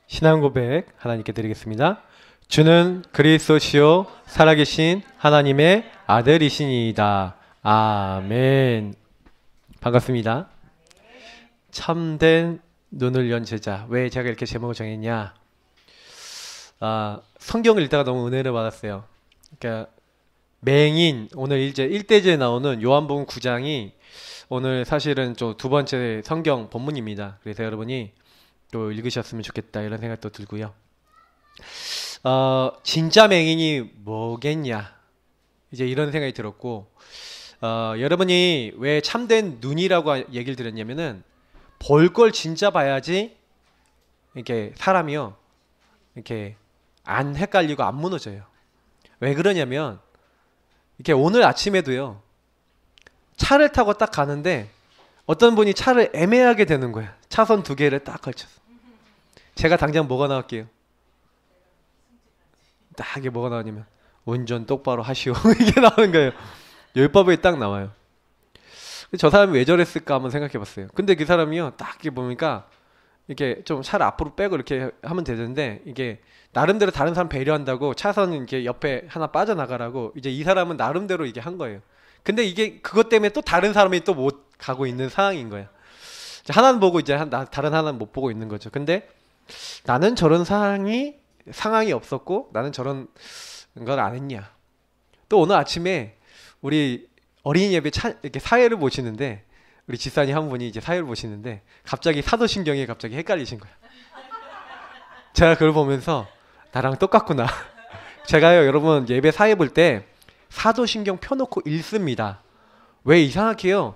신앙 고백 하나님께 드리겠습니다. 주는 그리스도시요 살아계신 하나님의 아들이시니이다. 아멘. 반갑습니다. 참된 눈을 연 제자. 왜 제가 이렇게 제목을 정했냐? 성경을 읽다가 너무 은혜를 받았어요. 그러니까 맹인, 오늘 이제 1대지에 나오는 요한복음 9장이 오늘 사실은 좀 두 번째 성경 본문입니다. 그래서 여러분이 또 읽으셨으면 좋겠다 이런 생각도 들고요. 진짜 맹인이 뭐겠냐? 이제 이런 생각이 들었고, 여러분이 왜 참된 눈이라고 얘기를 드렸냐면은 볼 걸 진짜 봐야지 이렇게 사람이요 이렇게 안 헷갈리고 안 무너져요. 왜 그러냐면 이렇게 오늘 아침에도요 차를 타고 딱 가는데 어떤 분이 차를 애매하게 되는 거예요. 차선 두 개를 딱 걸쳐서. 제가 당장 뭐가 나올게요? 딱 이게 뭐가 나오냐면 운전 똑바로 하시오 이게 나오는 거예요. 율법에 딱 나와요. 저 사람이 왜 저랬을까 한번 생각해 봤어요. 근데 그 사람이요 딱 이렇게 보니까 이렇게 좀 차를 앞으로 빼고 이렇게 하면 되는데 이게 나름대로 다른 사람 배려한다고 차선 이렇게 옆에 하나 빠져나가라고 이제 이 사람은 나름대로 이게 한 거예요. 근데 이게 그것 때문에 또 다른 사람이 또 못 가고 있는 상황인 거야. 하나는 보고 이제 다른 하나는 못 보고 있는 거죠. 근데 나는 저런 상황이 없었고 나는 저런 걸 안 했냐. 또 오늘 아침에 우리 어린이 예배 이렇게 사회를 보시는데 우리 집사님 한 분이 이제 사회를 보시는데 갑자기 사도신경이 갑자기 헷갈리신 거야. 제가 그걸 보면서 나랑 똑같구나. 제가요 여러분 예배 사회 볼 때 사도신경 펴놓고 읽습니다. 왜 이상하게요?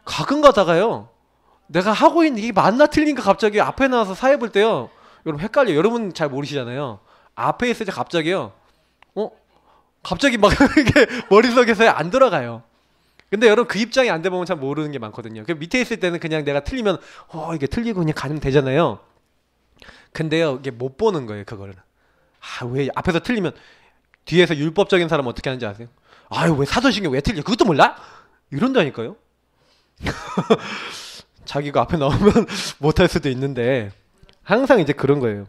가끔 가다가요 내가 하고 있는 이게 맞나 틀린가 갑자기 앞에 나와서 사회 볼 때요 여러분 헷갈려요. 여러분 잘 모르시잖아요. 앞에 있을 때 갑자기요 갑자기 막 이게 머릿속에서 안 돌아가요. 근데 여러분 그 입장이 안 돼보면 잘 모르는 게 많거든요. 그 밑에 있을 때는 그냥 내가 틀리면 이게 틀리고 그냥 가면 되잖아요. 근데요 이게 못 보는 거예요. 그거를 왜 앞에서 틀리면 뒤에서 율법적인 사람은 어떻게 하는지 아세요? 왜 사도신경 왜 틀려? 그것도 몰라? 이런다니까요. 자기가 앞에 나오면 못할 수도 있는데 항상 이제 그런 거예요.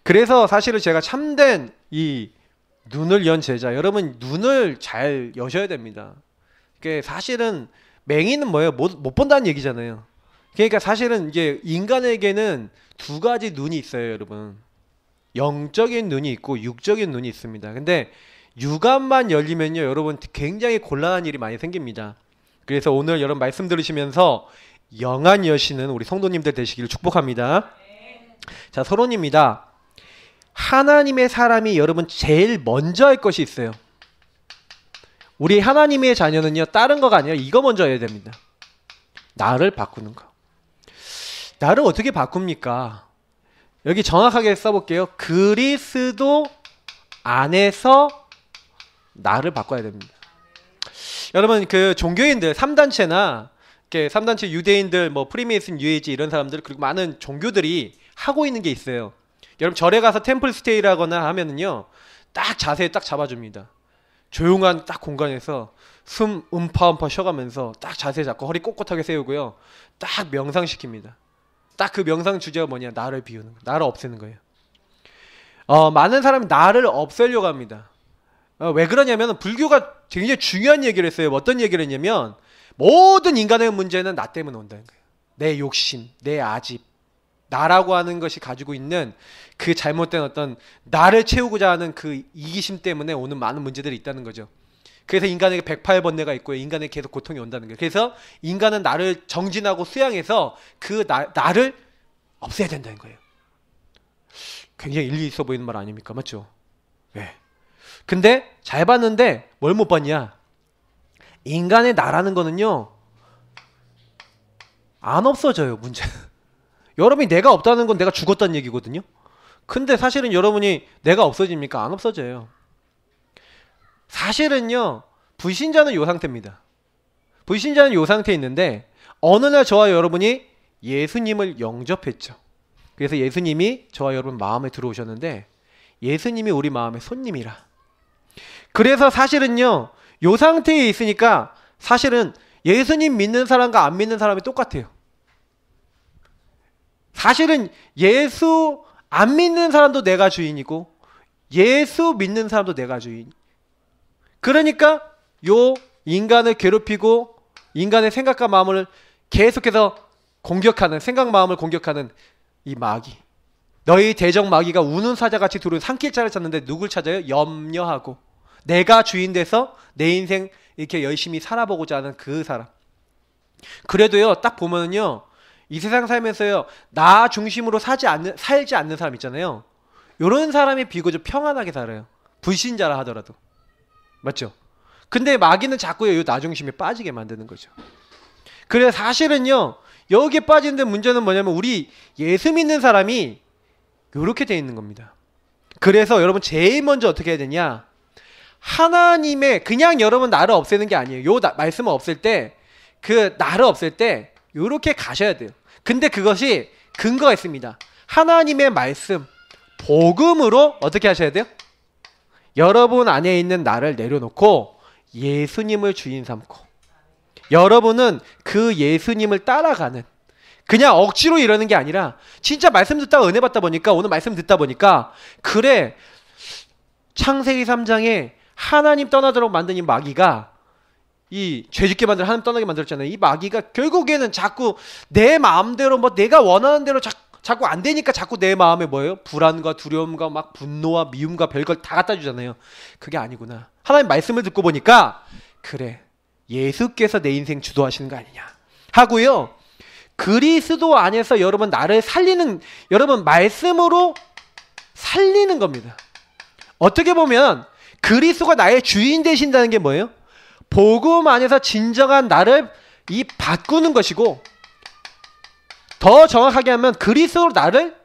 그래서 사실은 제가 참된 이 눈을 연 제자, 여러분 눈을 잘 여셔야 됩니다. 그게 사실은 맹인은 뭐예요? 못 본다는 얘기잖아요. 그러니까 사실은 이제 인간에게는 두 가지 눈이 있어요, 여러분. 영적인 눈이 있고 육적인 눈이 있습니다. 근데 육안만 열리면요, 여러분 굉장히 곤란한 일이 많이 생깁니다. 그래서 오늘 여러분 말씀 들으시면서 영안 여시는 우리 성도님들 되시기를 축복합니다. 자, 서론입니다. 하나님의 사람이 여러분 제일 먼저 할 것이 있어요. 우리 하나님의 자녀는요 다른 거가 아니라 이거 먼저 해야 됩니다. 나를 바꾸는 거. 나를 어떻게 바꿉니까? 여기 정확하게 써볼게요. 그리스도 안에서 나를 바꿔야 됩니다. 여러분 그 종교인들 3단체나 이렇게 3단체 유대인들 뭐 프리메이슨 유에이지 이런 사람들 그리고 많은 종교들이 하고 있는 게 있어요. 여러분 절에 가서 템플 스테이라거나 하면은요 딱 자세 딱 잡아줍니다. 조용한 딱 공간에서 숨 음파음파 쉬어가면서 딱 자세 잡고 허리 꼿꼿하게 세우고요 딱 명상시킵니다. 딱 그 명상 주제가 뭐냐? 나를 비우는 거, 나를 없애는 거예요. 많은 사람이 나를 없애려고 합니다. 왜 그러냐면 불교가 굉장히 중요한 얘기를 했어요. 어떤 얘기를 했냐면 모든 인간의 문제는 나 때문에 온다는 거예요. 내 욕심, 내 아집, 나라고 하는 것이 가지고 있는 그 잘못된 어떤 나를 채우고자 하는 그 이기심 때문에 오는 많은 문제들이 있다는 거죠. 그래서 인간에게 108번뇌가 있고요. 인간에게 계속 고통이 온다는 거예요. 그래서 인간은 나를 정진하고 수양해서 그 나를 없애야 된다는 거예요. 굉장히 일리 있어 보이는 말 아닙니까? 맞죠? 왜? 근데 잘 봤는데 뭘 못 봤냐? 인간의 나라는 거는요 안 없어져요. 문제. 여러분이 내가 없다는 건 내가 죽었다는 얘기거든요. 근데 사실은 여러분이 내가 없어집니까? 안 없어져요. 사실은요 불신자는 요 상태입니다. 불신자는 요 상태에 있는데 어느 날 저와 여러분이 예수님을 영접했죠. 그래서 예수님이 저와 여러분 마음에 들어오셨는데 예수님이 우리 마음의 손님이라. 그래서 사실은요 요 상태에 있으니까 사실은 예수님 믿는 사람과 안 믿는 사람이 똑같아요. 사실은 예수 안 믿는 사람도 내가 주인이고 예수 믿는 사람도 내가 주인. 그러니까 요 인간을 괴롭히고 인간의 생각과 마음을 계속해서 공격하는, 생각 마음을 공격하는 이 마귀, 너희 대적 마귀가 우는 사자같이 들어오는 산길자를 찾는데 누굴 찾아요? 염려하고 내가 주인 돼서 내 인생 이렇게 열심히 살아보고자 하는 그 사람. 그래도요, 딱 보면은요, 이 세상 살면서요, 나 중심으로 살지 않는 사람 있잖아요. 요런 사람이 비교적 평안하게 살아요. 불신자라 하더라도. 맞죠? 근데 마귀는 자꾸요, 나 중심에 빠지게 만드는 거죠. 그래서 사실은요, 여기에 빠지는데 문제는 뭐냐면 우리 예수 믿는 사람이 요렇게 돼 있는 겁니다. 그래서 여러분 제일 먼저 어떻게 해야 되냐? 하나님의, 그냥 여러분 나를 없애는 게 아니에요. 요 말씀을 없앨 때, 그 나를 없앨 때 요렇게 가셔야 돼요. 근데 그것이 근거가 있습니다. 하나님의 말씀, 복음으로 어떻게 하셔야 돼요? 여러분 안에 있는 나를 내려놓고 예수님을 주인 삼고 여러분은 그 예수님을 따라가는, 그냥 억지로 이러는 게 아니라 진짜 말씀 듣다가 은혜 받다 보니까, 오늘 말씀 듣다 보니까 그래, 창세기 3장에 하나님 떠나도록 만든 이 마귀가, 이 죄짓게 만들어 하나님 떠나게 만들었잖아요. 이 마귀가 결국에는 자꾸 내 마음대로, 뭐 내가 원하는 대로 자꾸 안 되니까 자꾸 내 마음에 뭐예요? 불안과 두려움과 막 분노와 미움과 별걸 다 갖다 주잖아요. 그게 아니구나. 하나님 말씀을 듣고 보니까 그래, 예수께서 내 인생 주도하시는 거 아니냐 하고요, 그리스도 안에서 여러분 나를 살리는, 여러분 말씀으로 살리는 겁니다. 어떻게 보면 그리스도가 나의 주인 되신다는 게 뭐예요? 복음 안에서 진정한 나를 바꾸는 것이고, 더 정확하게 하면 그리스도로 나를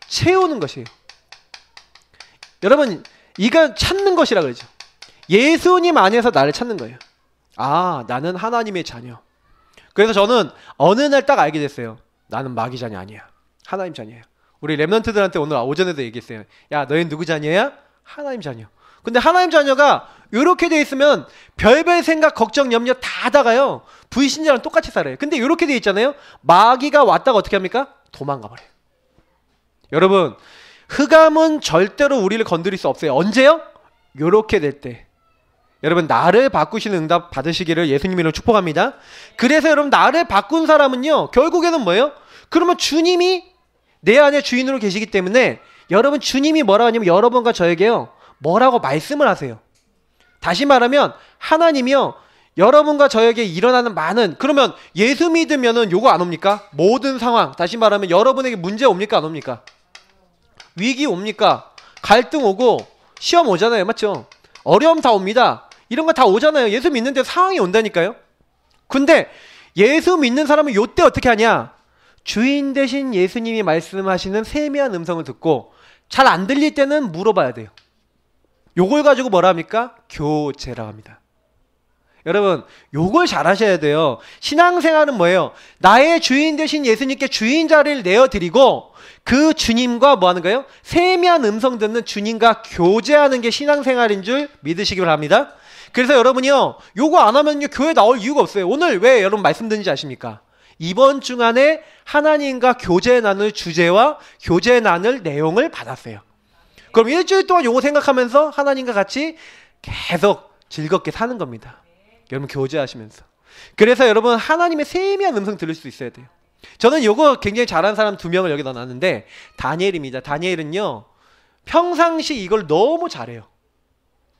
채우는 것이에요. 여러분 이건 찾는 것이라 그러죠. 예수님 안에서 나를 찾는 거예요. 아, 나는 하나님의 자녀. 그래서 저는 어느 날 딱 알게 됐어요. 나는 마귀 자녀 아니야. 하나님 자녀야. 우리 랩런트들한테 오늘 오전에도 얘기했어요. 야, 너희는 누구 자녀야? 하나님 자녀. 근데 하나님 자녀가 이렇게 돼 있으면 별별 생각, 걱정, 염려 다 하다가요, 불신자랑 똑같이 살아요. 근데 이렇게 돼 있잖아요. 마귀가 왔다가 어떻게 합니까? 도망가 버려요. 여러분, 흑암은 절대로 우리를 건드릴 수 없어요. 언제요? 이렇게 될 때. 여러분, 나를 바꾸시는 응답 받으시기를 예수님 이름으로 축복합니다. 그래서 여러분, 나를 바꾼 사람은요, 결국에는 뭐예요? 그러면 주님이 내 안에 주인으로 계시기 때문에 여러분, 주님이 뭐라고 하냐면 여러분과 저에게요, 뭐라고 말씀을 하세요. 다시 말하면 하나님이요, 여러분과 저에게 일어나는 많은, 그러면 예수 믿으면은 요거 안 옵니까? 모든 상황, 다시 말하면 여러분에게 문제 옵니까? 안 옵니까? 위기 옵니까? 갈등 오고 시험 오잖아요. 맞죠? 어려움 다 옵니다. 이런 거 다 오잖아요. 예수 믿는데 상황이 온다니까요. 근데 예수 믿는 사람은 요때 어떻게 하냐? 주인 되신 예수님이 말씀하시는 세미한 음성을 듣고 잘 안 들릴 때는 물어봐야 돼요. 요걸 가지고 뭐라 합니까? 교제라고 합니다. 여러분, 요걸 잘 하셔야 돼요. 신앙생활은 뭐예요? 나의 주인 되신 예수님께 주인 자리를 내어드리고 그 주님과 뭐 하는 거예요? 세미한 음성 듣는 주님과 교제하는 게 신앙생활인 줄 믿으시기 바랍니다. 그래서 여러분이요, 요거 안 하면요, 교회 나올 이유가 없어요. 오늘 왜 여러분 말씀 듣는지 아십니까? 이번 주간에 하나님과 교제 나눌 주제와 교제 나눌 내용을 받았어요. 그럼 일주일 동안 요거 생각하면서 하나님과 같이 계속 즐겁게 사는 겁니다. 여러분, 교제하시면서. 그래서 여러분, 하나님의 세미한 음성 들을 수 있어야 돼요. 저는 요거 굉장히 잘하는 사람 2명을 여기 넣어놨는데, 다니엘입니다. 다니엘은요, 평상시 이걸 너무 잘해요.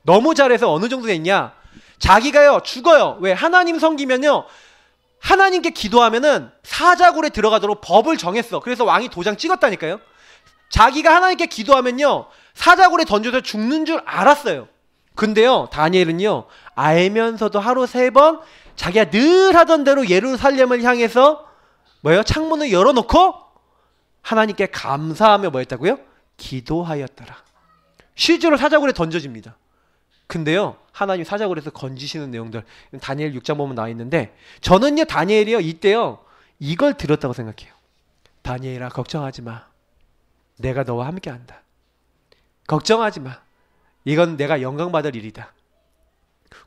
너무 잘해서 어느 정도 됐냐? 자기가요, 죽어요. 왜? 하나님 섬기면요, 하나님께 기도하면은 사자굴에 들어가도록 법을 정했어. 그래서 왕이 도장 찍었다니까요. 자기가 하나님께 기도하면요, 사자굴에 던져서 죽는 줄 알았어요. 근데요, 다니엘은요, 알면서도 하루 3번 자기가 늘 하던 대로 예루살렘을 향해서 뭐예요? 창문을 열어놓고 하나님께 감사하며 뭐 했다고요? 기도하였더라. 실제로 사자굴에 던져집니다. 근데요, 하나님 사자굴에서 건지시는 내용들, 다니엘 6장 보면 나와 있는데, 저는요, 다니엘이요, 이때요, 이걸 들었다고 생각해요. 다니엘아, 걱정하지 마. 내가 너와 함께 한다. 걱정하지 마. 이건 내가 영광받을 일이다.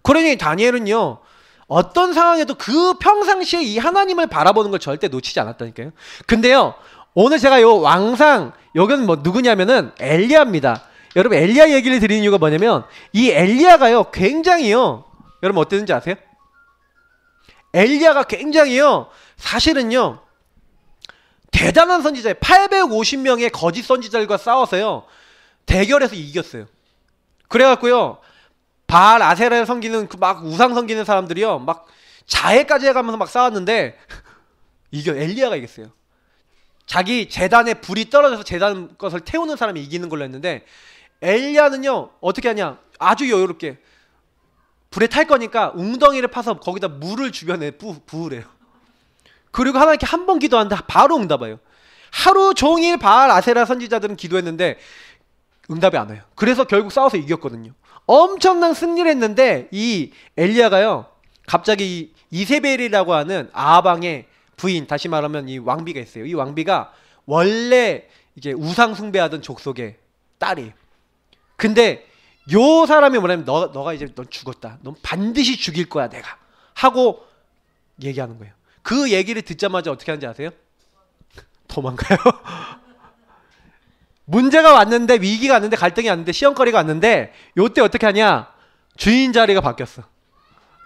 그러니 다니엘은요, 어떤 상황에도 그 평상시에 이 하나님을 바라보는 걸 절대 놓치지 않았다니까요. 근데요, 오늘 제가 요 왕상, 여기는 뭐 누구냐면은 엘리야입니다. 여러분 엘리야 얘기를 드리는 이유가 뭐냐면 이 엘리야가요 굉장히요, 여러분 어땠는지 아세요? 엘리야가 굉장히요 사실은요 대단한 선지자예요. 850명의 거짓 선지자들과 싸워서요 대결에서 이겼어요. 그래갖고요 바알 아세라를 섬기는 그 막 우상 섬기는 사람들이요 막 자해까지 해가면서 막 싸웠는데 엘리야가 이겼어요. 자기 제단에 불이 떨어져서 제단 것을 태우는 사람이 이기는 걸로 했는데, 엘리야는요 어떻게 하냐, 아주 여유롭게 불에 탈 거니까 웅덩이를 파서 거기다 물을 주변에 부으래요. 그리고 하나님께 한 번 기도하는데 바로 응답해요. 하루 종일 바알 아세라 선지자들은 기도했는데 응답이 안 와요. 그래서 결국 싸워서 이겼거든요. 엄청난 승리를 했는데 이 엘리야가요 갑자기 이세벨이라고 하는 아합왕의 부인, 다시 말하면 이 왕비가 있어요. 이 왕비가 원래 이제 우상 숭배하던 족속의 딸이에요. 근데 요 사람이 뭐냐면 너가 이제 넌 죽었다. 넌 반드시 죽일 거야 내가. 하고 얘기하는 거예요. 그 얘기를 듣자마자 어떻게 하는지 아세요? 도망가요. 문제가 왔는데, 위기가 왔는데, 갈등이 왔는데, 시험거리가 왔는데, 요때 어떻게 하냐? 주인 자리가 바뀌었어.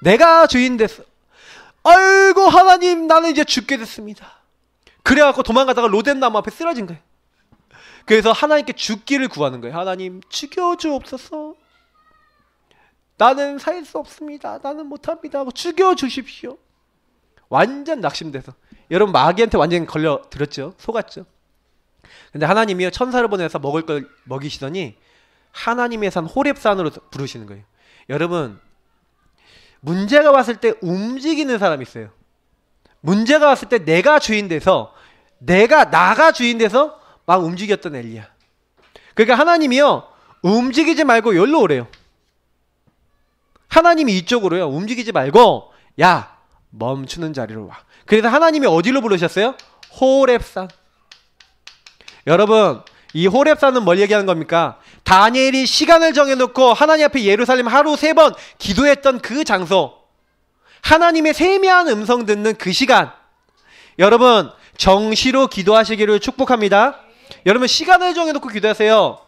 내가 주인 됐어. 아이고 하나님 나는 이제 죽게 됐습니다. 그래갖고 도망가다가 로뎀나무 앞에 쓰러진 거예요. 그래서 하나님께 죽기를 구하는 거예요. 하나님 죽여주옵소서. 나는 살 수 없습니다. 나는 못합니다. 하고 죽여주십시오. 완전 낙심돼서. 여러분 마귀한테 완전히 걸려들었죠. 속았죠. 근데 하나님이요 천사를 보내서 먹을 걸 먹이시더니 하나님의 산 호렙산으로 부르시는 거예요. 여러분 문제가 왔을 때 움직이는 사람이 있어요. 문제가 왔을 때 내가 주인 돼서 나가 주인 돼서 막 움직였던 엘리야. 그러니까 하나님이요 움직이지 말고 여기로 오래요. 하나님이 이쪽으로요 움직이지 말고 야 멈추는 자리로 와. 그래서 하나님이 어디로 부르셨어요? 호렙산. 여러분 이 호렙산은 뭘 얘기하는 겁니까? 다니엘이 시간을 정해놓고 하나님 앞에 예루살렘 하루 3번 기도했던 그 장소, 하나님의 세미한 음성 듣는 그 시간. 여러분 정시로 기도하시기를 축복합니다. 여러분 시간을 정해놓고 기도하세요.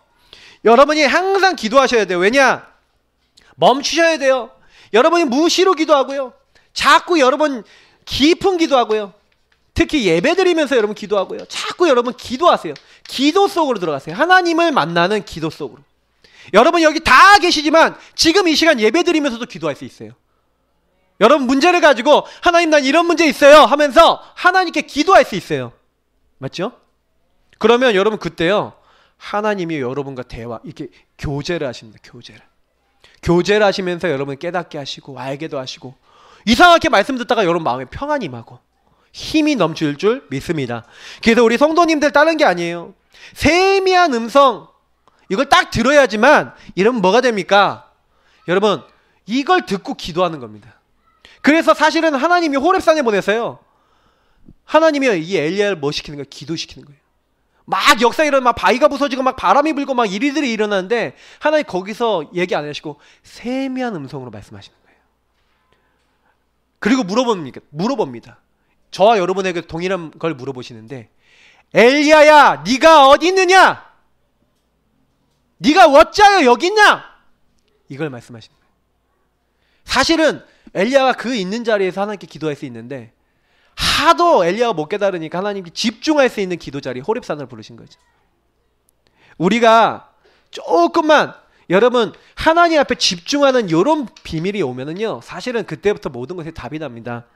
여러분이 항상 기도하셔야 돼요. 왜냐? 멈추셔야 돼요. 여러분이 무시로 기도하고요, 자꾸 여러분 깊은 기도하고요, 특히 예배 드리면서 여러분 기도하고요, 자꾸 여러분 기도하세요. 기도 속으로 들어가세요. 하나님을 만나는 기도 속으로. 여러분 여기 다 계시지만 지금 이 시간 예배 드리면서도 기도할 수 있어요. 여러분 문제를 가지고 하나님 난 이런 문제 있어요 하면서 하나님께 기도할 수 있어요. 맞죠? 그러면 여러분 그때요 하나님이 여러분과 대화, 이렇게 교제를 하십니다. 교제를 하시면서 여러분 깨닫게 하시고 알게도 하시고, 이상하게 말씀 듣다가 여러분 마음에 평안이 임하고 힘이 넘칠 줄 믿습니다. 그래서 우리 성도님들 다른 게 아니에요. 세미한 음성 이걸 딱 들어야지만 이러면 뭐가 됩니까? 여러분 이걸 듣고 기도하는 겁니다. 그래서 사실은 하나님이 호렙산에 보내서요 하나님이 이 엘리야를 뭐 시키는 거예요? 기도시키는 거예요. 막 역사 일어나면 막 바위가 부서지고 막 바람이 불고 막 일들이 일어나는데 하나님 거기서 얘기 안 하시고 세미한 음성으로 말씀하시는 거예요. 그리고 물어봅니다. 저와 여러분에게 동일한 걸 물어보시는데, 엘리야야 네가 어디 있느냐? 네가 어찌하여 여기 있냐? 이걸 말씀하시는 거예요. 사실은 엘리야가 그 있는 자리에서 하나님께 기도할 수 있는데 하도 엘리야가 못 깨달으니까 하나님께 집중할 수 있는 기도 자리 호렙산을 부르신 거죠. 우리가 조금만 여러분 하나님 앞에 집중하는 이런 비밀이 오면은요 사실은 그때부터 모든 것에 답이 납니다.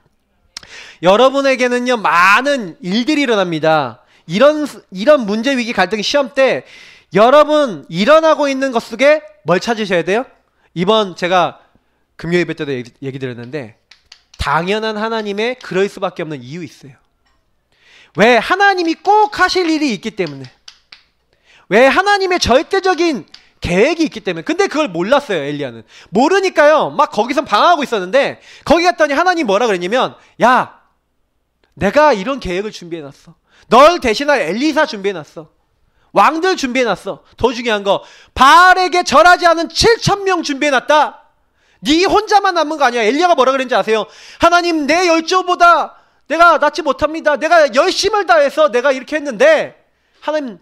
여러분에게는요 많은 일들이 일어납니다. 이런 문제, 위기, 갈등, 시험 때 여러분 일어나고 있는 것 속에 뭘 찾으셔야 돼요? 이번 제가 금요 예배 때도 얘기 드렸는데 당연한 하나님의 그럴 수밖에 없는 이유 있어요. 왜? 하나님이 꼭 하실 일이 있기 때문에. 왜? 하나님의 절대적인 계획이 있기 때문에. 근데 그걸 몰랐어요 엘리야는. 모르니까요 막 거기서 방황하고 있었는데 거기 갔더니 하나님 뭐라 그랬냐면 야 내가 이런 계획을 준비해놨어. 널 대신할 엘리사 준비해놨어. 왕들 준비해놨어. 더 중요한 거 바알에게 절하지 않은 7,000명 준비해놨다. 네 혼자만 남은 거 아니야. 엘리야가 뭐라 그랬는지 아세요? 하나님 내 열조보다 내가 낫지 못합니다. 내가 열심을 다해서 내가 이렇게 했는데 하나님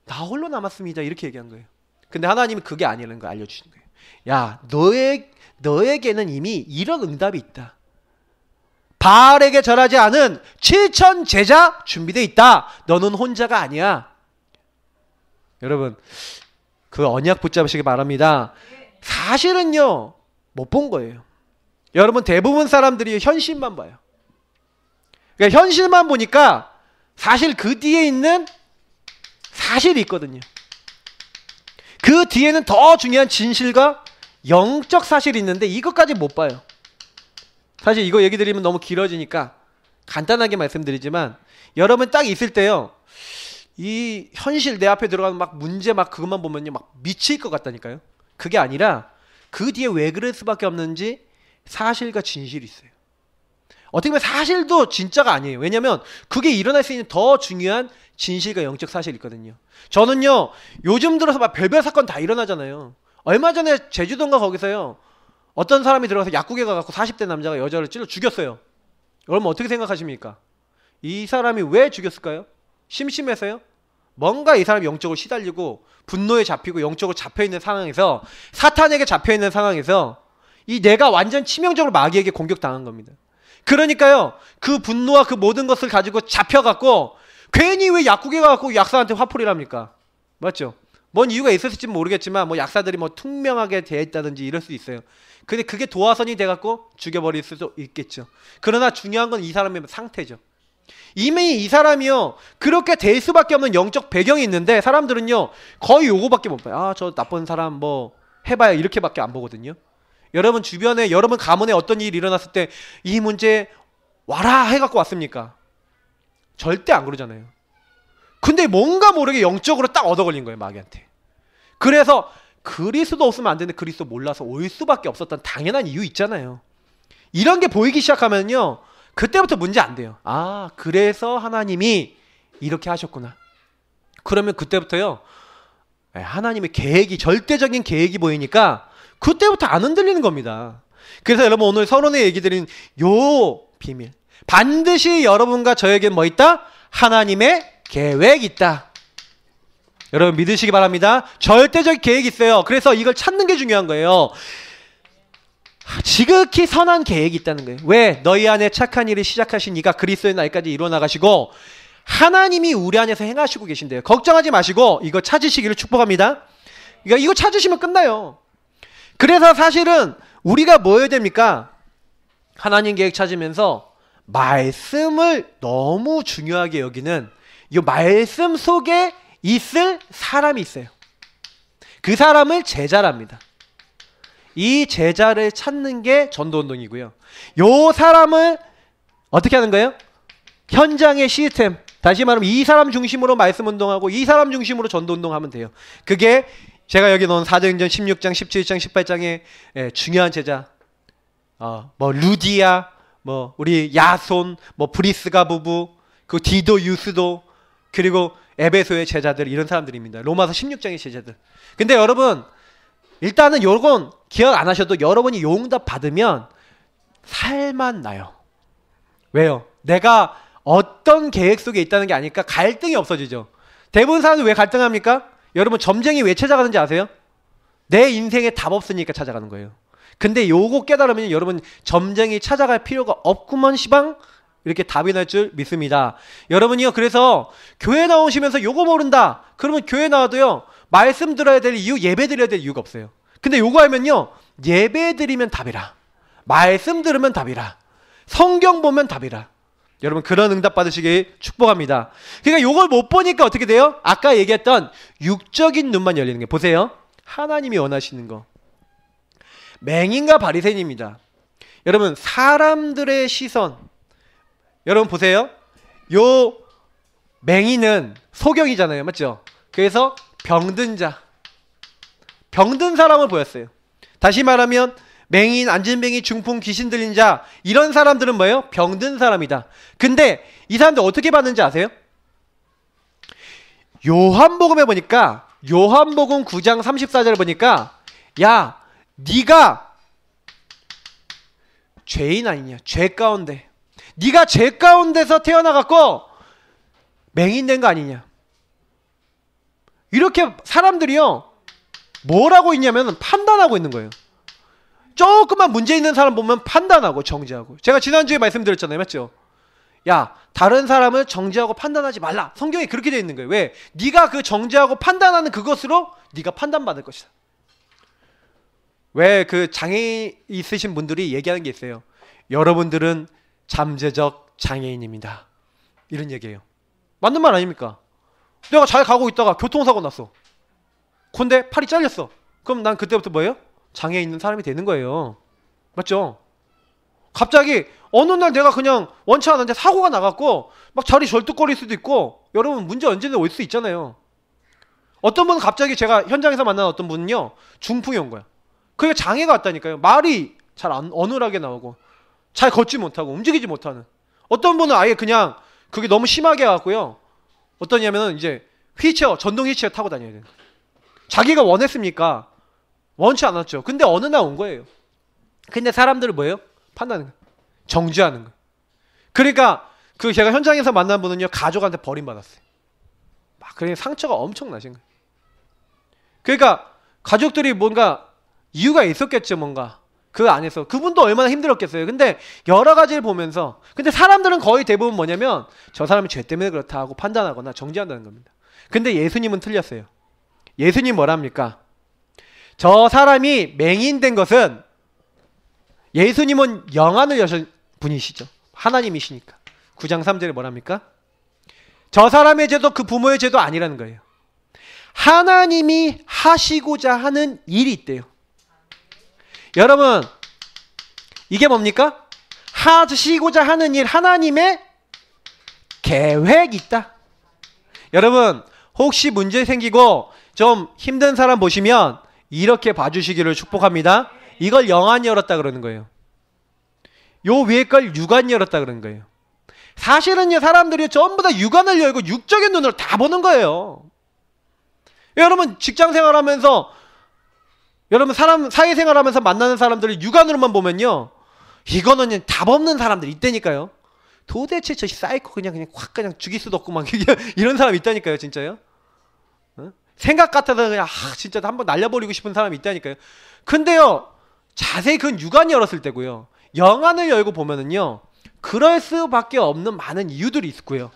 나 홀로 남았습니다. 이렇게 얘기한 거예요. 근데 하나님이 그게 아니라는 걸 알려주시는 거예요. 야, 너에게는 이미 이런 응답이 있다. 바알에게 절하지 않은 7천 제자 준비되어 있다. 너는 혼자가 아니야. 여러분, 그 언약 붙잡으시기 바랍니다. 사실은요, 못 본 거예요. 여러분, 대부분 사람들이 현실만 봐요. 그러니까 현실만 보니까 사실 그 뒤에 있는 사실이 있거든요. 그 뒤에는 더 중요한 진실과 영적 사실이 있는데 이것까지 못 봐요. 사실 이거 얘기 드리면 너무 길어지니까 간단하게 말씀드리지만, 여러분 딱 있을 때요, 이 현실 내 앞에 들어가는 막 문제 막 그것만 보면요 막 미칠 것 같다니까요. 그게 아니라 그 뒤에 왜 그럴 수밖에 없는지 사실과 진실이 있어요. 어떻게 보면 사실도 진짜가 아니에요. 왜냐면 그게 일어날 수 있는 더 중요한 진실과 영적 사실이 있거든요. 저는요, 요즘 들어서 막 별별 사건 다 일어나잖아요. 얼마 전에 제주도인가 거기서요, 어떤 사람이 들어가서 약국에 가갖고 40대 남자가 여자를 찔러 죽였어요. 여러분 어떻게 생각하십니까? 이 사람이 왜 죽였을까요? 심심해서요? 뭔가 이 사람이 영적으로 시달리고 분노에 잡히고 영적으로 잡혀있는 상황에서, 사탄에게 잡혀있는 상황에서 이 내가 완전 치명적으로 마귀에게 공격당한 겁니다. 그러니까요, 그 분노와 그 모든 것을 가지고 잡혀갖고 괜히 왜 약국에 가갖고 약사한테 화풀이를 합니까? 맞죠? 뭔 이유가 있었을지는 모르겠지만 뭐 약사들이 뭐 투명하게 되어 있다든지 이럴 수 있어요. 근데 그게 도화선이 돼갖고 죽여버릴 수도 있겠죠. 그러나 중요한 건 이 사람의 상태죠. 이미 이 사람이요, 그렇게 될 수밖에 없는 영적 배경이 있는데 사람들은요 거의 요거밖에 못 봐요. 아, 저 나쁜 사람 뭐 해봐야 이렇게밖에 안 보거든요. 여러분 주변에, 여러분 가문에 어떤 일이 일어났을 때 이 문제 와라 해갖고 왔습니까? 절대 안 그러잖아요. 근데 뭔가 모르게 영적으로 딱 얻어 걸린 거예요, 마귀한테. 그래서 그리스도 없으면 안 되는데 그리스도 몰라서 올 수밖에 없었던 당연한 이유 있잖아요. 이런 게 보이기 시작하면요, 그때부터 문제 안 돼요. 아, 그래서 하나님이 이렇게 하셨구나. 그러면 그때부터요, 하나님의 계획이, 절대적인 계획이 보이니까 그때부터 안 흔들리는 겁니다. 그래서 여러분 오늘 서론에 얘기 드린 요 비밀, 반드시 여러분과 저에겐 뭐 있다? 하나님의 계획이 있다. 여러분 믿으시기 바랍니다. 절대적 계획이 있어요. 그래서 이걸 찾는 게 중요한 거예요. 지극히 선한 계획이 있다는 거예요. 왜? 너희 안에 착한 일을 시작하신 이가 그리스도의 날까지 이루어나가시고 하나님이 우리 안에서 행하시고 계신대요. 걱정하지 마시고 이거 찾으시기를 축복합니다. 그러니까 이거 찾으시면 끝나요. 그래서 사실은 우리가 뭐 해야 됩니까? 하나님 계획 찾으면서 말씀을 너무 중요하게 여기는 이 말씀 속에 있을 사람이 있어요. 그 사람을 제자랍니다. 이 제자를 찾는 게 전도운동이고요. 요 사람을 어떻게 하는 거예요? 현장의 시스템, 다시 말하면 이 사람 중심으로 말씀운동하고 이 사람 중심으로 전도운동하면 돼요. 그게 제가 여기 넣은 사도행전 16장, 17장, 18장의 중요한 제자, 뭐 루디아, 뭐 우리 야손, 뭐 브리스가 부부, 그 디도, 유스도, 그리고 에베소의 제자들, 이런 사람들입니다. 로마서 16장의 제자들. 근데 여러분 일단은 요건 기억 안 하셔도 여러분이 용답 받으면 살만 나요. 왜요? 내가 어떤 계획 속에 있다는 게 아니까 갈등이 없어지죠. 대부분 사람들이 왜 갈등합니까? 여러분 점쟁이 왜 찾아가는지 아세요? 내 인생에 답 없으니까 찾아가는 거예요. 근데 요거 깨달으면 여러분 점쟁이 찾아갈 필요가 없구먼 시방 이렇게 답이 날 줄 믿습니다. 여러분이요, 그래서 교회 나오시면서 요거 모른다 그러면 교회 나와도요 말씀 들어야 될 이유, 예배 드려야 될 이유가 없어요. 근데 요거 하면요, 예배 드리면 답이라, 말씀 들으면 답이라, 성경 보면 답이라. 여러분 그런 응답 받으시길 축복합니다. 그러니까 요걸 못 보니까 어떻게 돼요? 아까 얘기했던 육적인 눈만 열리는 게, 보세요, 하나님이 원하시는 거. 맹인과 바리새인입니다. 여러분 사람들의 시선, 여러분 보세요. 요 맹인은 소경이잖아요, 맞죠? 그래서 병든 자, 병든 사람을 보였어요. 다시 말하면 맹인, 안진뱅이, 중풍, 귀신 들린 자, 이런 사람들은 뭐예요? 병든 사람이다. 근데 이 사람들 어떻게 봤는지 아세요? 요한복음에 보니까, 요한복음 9장 34절 보니까, 야, 네가 죄인 아니냐, 죄 가운데 네가 죄 가운데서 태어나갖고 맹인된 거 아니냐. 이렇게 사람들이요 뭘 하고 있냐면 판단하고 있는 거예요. 조금만 문제 있는 사람 보면 판단하고 정죄하고. 제가 지난주에 말씀드렸잖아요. 맞죠? 야, 다른 사람을 정죄하고 판단하지 말라. 성경에 그렇게 되어 있는 거예요. 왜? 네가 그 정죄하고 판단하는 그것으로 네가 판단받을 것이다. 왜 그 장애 있으신 분들이 얘기하는 게 있어요. 여러분들은 잠재적 장애인입니다. 이런 얘기예요. 맞는 말 아닙니까? 내가 잘 가고 있다가 교통사고 났어. 근데 팔이 잘렸어. 그럼 난 그때부터 뭐예요? 장애 있는 사람이 되는 거예요. 맞죠? 갑자기 어느 날 내가 그냥 원치 않은데 사고가 나갖고 막 자리 절뚝거릴 수도 있고, 여러분 문제 언제든 올 수 있잖아요. 어떤 분은 갑자기 제가 현장에서 만난 어떤 분은요 중풍이 온 거야. 그게 장애가 왔다니까요. 말이 잘 어눌하게 나오고 잘 걷지 못하고 움직이지 못하는. 어떤 분은 아예 그냥 그게 너무 심하게 와갖고요 어떠냐면은 이제 휠체어, 전동 휠체어 타고 다녀야 되는 거예요. 자기가 원했습니까? 원치 않았죠. 근데 어느 날 온 거예요. 근데 사람들은 뭐예요? 판단하는 거예요. 정죄하는 거예요. 그러니까 그 제가 현장에서 만난 분은요 가족한테 버림받았어요. 막 그러니까 상처가 엄청 나신 거예요. 그러니까 가족들이 뭔가 이유가 있었겠죠. 뭔가 그 안에서 그분도 얼마나 힘들었겠어요. 근데 여러 가지를 보면서, 근데 사람들은 거의 대부분 뭐냐면 저 사람이 죄 때문에 그렇다 하고 판단하거나 정죄한다는 겁니다. 근데 예수님은 틀렸어요. 예수님 뭐랍니까? 저 사람이 맹인된 것은, 예수님은 영안을 여신 분이시죠. 하나님이시니까. 9장 3절에 뭐랍니까? 저 사람의 죄도 그 부모의 죄도 아니라는 거예요. 하나님이 하시고자 하는 일이 있대요. 여러분 이게 뭡니까? 하시고자 하는 일, 하나님의 계획이 있다. 여러분 혹시 문제 생기고 좀 힘든 사람 보시면 이렇게 봐주시기를 축복합니다. 이걸 영안 열었다 그러는 거예요. 요 위에 걸 육안 열었다 그러는 거예요. 사실은요 사람들이 전부 다 육안을 열고 육적인 눈으로 다 보는 거예요. 여러분 직장생활하면서, 여러분 사회생활하면서 만나는 사람들을 육안으로만 보면요 이거는 답 없는 사람들 있다니까요. 도대체 저 사이코 그냥 확 그냥 죽일 수도 없고 막 이런 사람 있다니까요. 진짜요. 어? 생각 같아서 그냥 진짜 한번 날려버리고 싶은 사람이 있다니까요. 근데요 자세히 그건 육안이 열었을 때고요, 영안을 열고 보면은요 그럴 수밖에 없는 많은 이유들이 있고요.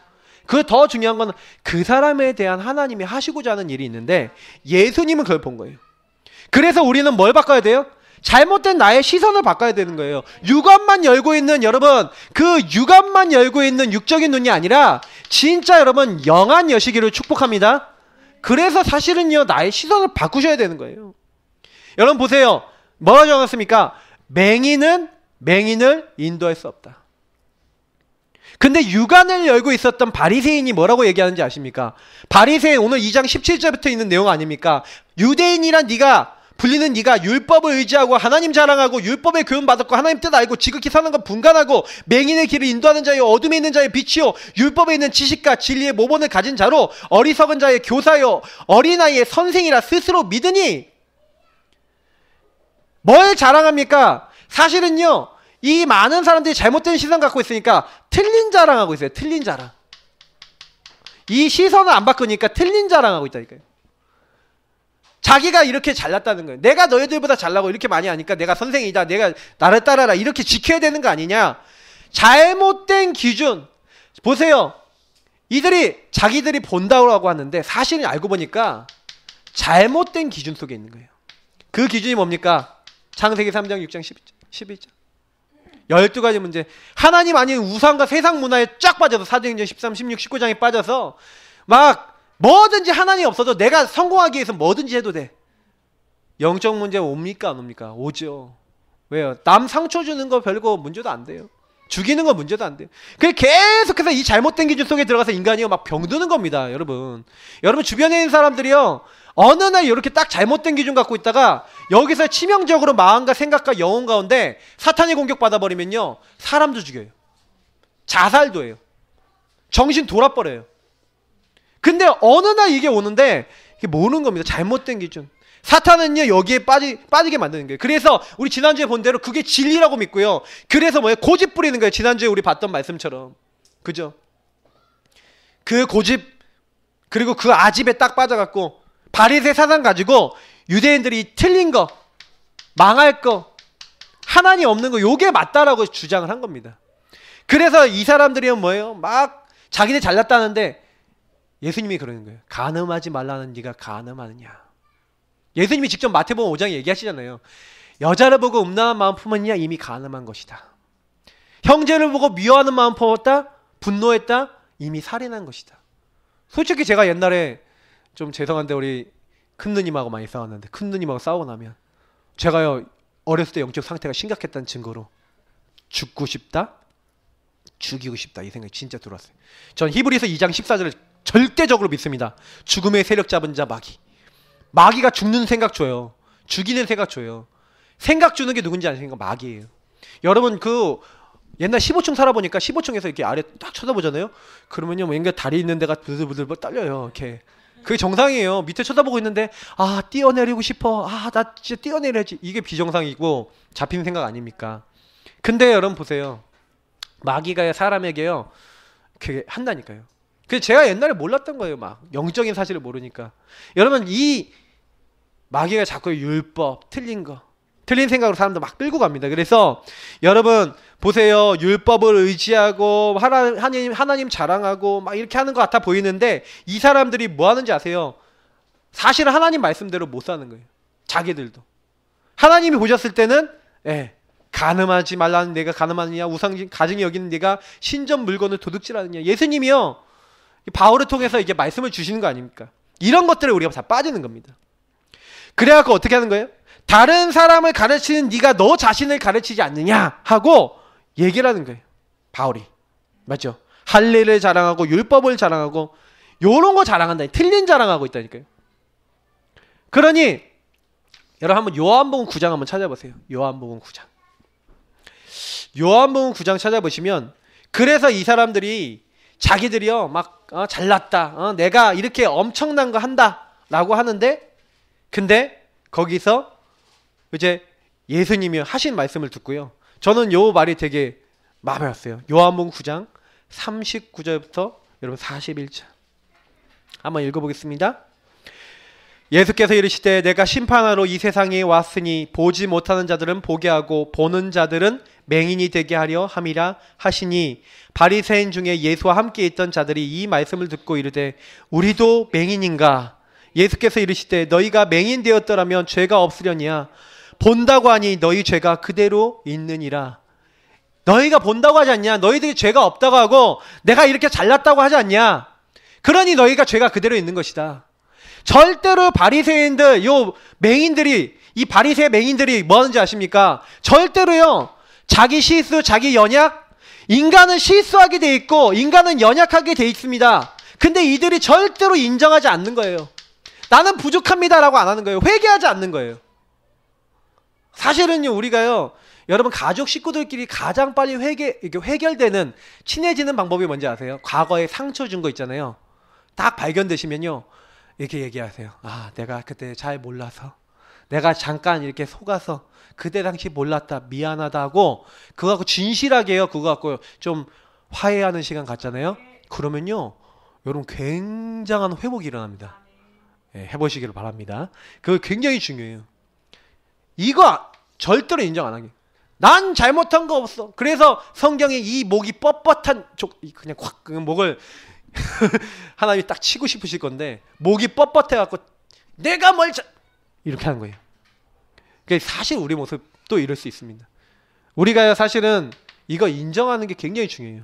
그 더 중요한 건 그 사람에 대한 하나님이 하시고자 하는 일이 있는데 예수님은 그걸 본 거예요. 그래서 우리는 뭘 바꿔야 돼요? 잘못된 나의 시선을 바꿔야 되는 거예요. 육안만 열고 있는, 여러분 그 육안만 열고 있는 육적인 눈이 아니라 진짜 여러분 영안 여시기를 축복합니다. 그래서 사실은요 나의 시선을 바꾸셔야 되는 거예요. 여러분 보세요. 뭐가 적었습니까? 맹인은 맹인을 인도할 수 없다. 근데 육안을 열고 있었던 바리새인이 뭐라고 얘기하는지 아십니까? 바리새인 오늘 2장 17절부터 있는 내용 아닙니까? 유대인이란 네가 불리는 네가 율법을 의지하고 하나님 자랑하고 율법의 교훈 받았고 하나님 뜻 알고 지극히 사는 것 분간하고 맹인의 길을 인도하는 자여 어둠에 있는 자의 빛이요 율법에 있는 지식과 진리의 모본을 가진 자로 어리석은 자의 교사요 어린아이의 선생이라 스스로 믿으니. 뭘 자랑합니까? 사실은요 이 많은 사람들이 잘못된 시선 갖고 있으니까 틀린 자랑하고 있어요. 틀린 자랑. 이 시선을 안 바꾸니까 틀린 자랑하고 있다니까요. 자기가 이렇게 잘났다는 거예요. 내가 너희들보다 잘나고 이렇게 많이 하니까 내가 선생이다, 내가 나를 따라라, 이렇게 지켜야 되는 거 아니냐. 잘못된 기준. 보세요. 이들이 자기들이 본다고 하는데 사실은 알고 보니까 잘못된 기준 속에 있는 거예요. 그 기준이 뭡니까? 창세기 3장 6장 11장 12가지 문제. 하나님 아닌 우상과 세상 문화에 쫙 빠져서 사도행전 13, 16, 19장에 빠져서 막 뭐든지 하나님 없어도 내가 성공하기 위해서 뭐든지 해도 돼. 영적 문제 옵니까 안 옵니까? 오죠. 왜요? 남 상처 주는 거 별거 문제도 안 돼요. 죽이는 거 문제도 안 돼요. 그게 계속해서 이 잘못된 기준 속에 들어가서 인간이요 막 병드는 겁니다. 여러분 주변에 있는 사람들이요 어느 날 이렇게 딱 잘못된 기준 갖고 있다가 여기서 치명적으로 마음과 생각과 영혼 가운데 사탄이 공격받아 버리면요 사람도 죽여요. 자살도 해요. 정신 돌아버려요. 근데 어느 날 이게 오는데 이게 모르는 겁니다. 잘못된 기준. 사탄은요 여기에 빠지게 만드는 거예요. 그래서 우리 지난주에 본 대로 그게 진리라고 믿고요. 그래서 뭐예요? 고집 부리는 거예요. 지난주에 우리 봤던 말씀처럼. 그죠? 그 고집 그리고 그 아집에 딱 빠져갖고 바리새 사상 가지고 유대인들이 틀린 거, 망할 거, 하나님 없는 거 요게 맞다라고 주장을 한 겁니다. 그래서 이 사람들이 뭐예요? 막 자기네 잘났다는데 예수님이 그러는 거예요. 간음하지 말라는 네가 간음하느냐. 예수님이 직접 마태복음 5장에 얘기하시잖아요. 여자를 보고 음란한 마음 품었냐? 이미 간음한 것이다. 형제를 보고 미워하는 마음 품었다? 분노했다? 이미 살인한 것이다. 솔직히 제가 옛날에 좀 죄송한데 우리 큰 누님하고 많이 싸웠는데 큰 누님하고 싸우고 나면 제가요 어렸을 때 영적 상태가 심각했다는 증거로 죽고 싶다? 죽이고 싶다 이 생각이 진짜 들어왔어요. 전 히브리서 2장 14절을 절대적으로 믿습니다. 죽음의 세력 잡은 자 마귀. 마귀가 죽는 생각 줘요. 죽이는 생각 줘요. 생각 주는 게 누군지 아십니까? 마귀예요. 여러분 그 옛날 15층 살아보니까 15층에서 이렇게 아래 딱 쳐다보잖아요. 그러면요 뭔가 다리 있는 데가 부들부들 떨려요. 이렇게. 그게 정상이에요. 밑에 쳐다보고 있는데 아 뛰어내리고 싶어. 아 나 진짜 뛰어내려야지. 이게 비정상이고 잡힌 생각 아닙니까? 근데 여러분 보세요. 마귀가 사람에게요 그게 한다니까요. 그래서 제가 옛날에 몰랐던 거예요. 막 영적인 사실을 모르니까. 여러분 이 마귀가 자꾸 율법 틀린 거 틀린 생각으로 사람들 막 끌고 갑니다. 그래서 여러분 보세요. 율법을 의지하고 하나님 자랑하고 막 이렇게 하는 것 같아 보이는데 이 사람들이 뭐 하는지 아세요? 사실은 하나님 말씀대로 못 사는 거예요. 자기들도. 하나님이 보셨을 때는 간음하지 말라는 내가 간음하느냐, 우상 가증히 여기는 네가 신전 물건을 도둑질하느냐. 예수님이요 바울을 통해서 이게 말씀을 주시는 거 아닙니까? 이런 것들에 우리가 다 빠지는 겁니다. 그래갖고 어떻게 하는 거예요? 다른 사람을 가르치는 네가 너 자신을 가르치지 않느냐 하고 얘기를 하는 거예요. 바울이. 맞죠? 할례를 자랑하고 율법을 자랑하고 요런 거 자랑한다. 틀린 자랑하고 있다니까요. 그러니 여러분 한번 요한복음 9장 한번 찾아보세요. 요한복음 9장. 요한복음 9장 찾아보시면 그래서 이 사람들이 자기들이요 막 잘났다. 내가 이렇게 엄청난 거 한다 라고 하는데 근데 거기서 이제 예수님이 하신 말씀을 듣고요. 저는 요 말이 되게 마음에 왔어요. 요한복음 9장 39절부터 여러분 41절 한번 읽어보겠습니다. 예수께서 이르시되 내가 심판하러 이 세상에 왔으니 보지 못하는 자들은 보게 하고 보는 자들은 맹인이 되게 하려 함이라 하시니 바리새인 중에 예수와 함께 있던 자들이 이 말씀을 듣고 이르되 우리도 맹인인가? 예수께서 이르시되 너희가 맹인 되었더라면 죄가 없으려니야. 본다고 하니 너희 죄가 그대로 있느니라. 너희가 본다고 하지 않냐? 너희들이 죄가 없다고 하고 내가 이렇게 잘났다고 하지 않냐? 그러니 너희가 죄가 그대로 있는 것이다. 절대로 바리새인들 요 맹인들이 이 바리새 맹인들이 뭐 하는지 아십니까? 절대로요 자기 실수 자기 연약 인간은 실수하게 돼 있고 인간은 연약하게 돼 있습니다. 근데 이들이 절대로 인정하지 않는 거예요. 나는 부족합니다 라고 안 하는 거예요. 회개하지 않는 거예요. 사실은요 우리가요 여러분 가족 식구들끼리 가장 빨리 이렇게 해결되는 친해지는 방법이 뭔지 아세요? 과거에 상처 준 거 있잖아요. 딱 발견되시면요 이렇게 얘기하세요. 아 내가 그때 잘 몰라서 내가 잠깐 이렇게 속아서 그때 당시 몰랐다 미안하다 하고 그거 갖고 진실하게요 그거 갖고 좀 화해하는 시간 갖잖아요. 그러면요 여러분 굉장한 회복이 일어납니다. 해보시기를 바랍니다. 그거 굉장히 중요해요. 이거 절대로 인정 안 하게. 난 잘못한 거 없어. 그래서 성경에 이 목이 뻣뻣한 그냥 확 목을 하나님이 딱 치고 싶으실 건데 목이 뻣뻣해갖고 내가 뭘 이렇게 하는 거예요. 사실 우리 모습도 이럴 수 있습니다. 우리가 사실은 이거 인정하는 게 굉장히 중요해요.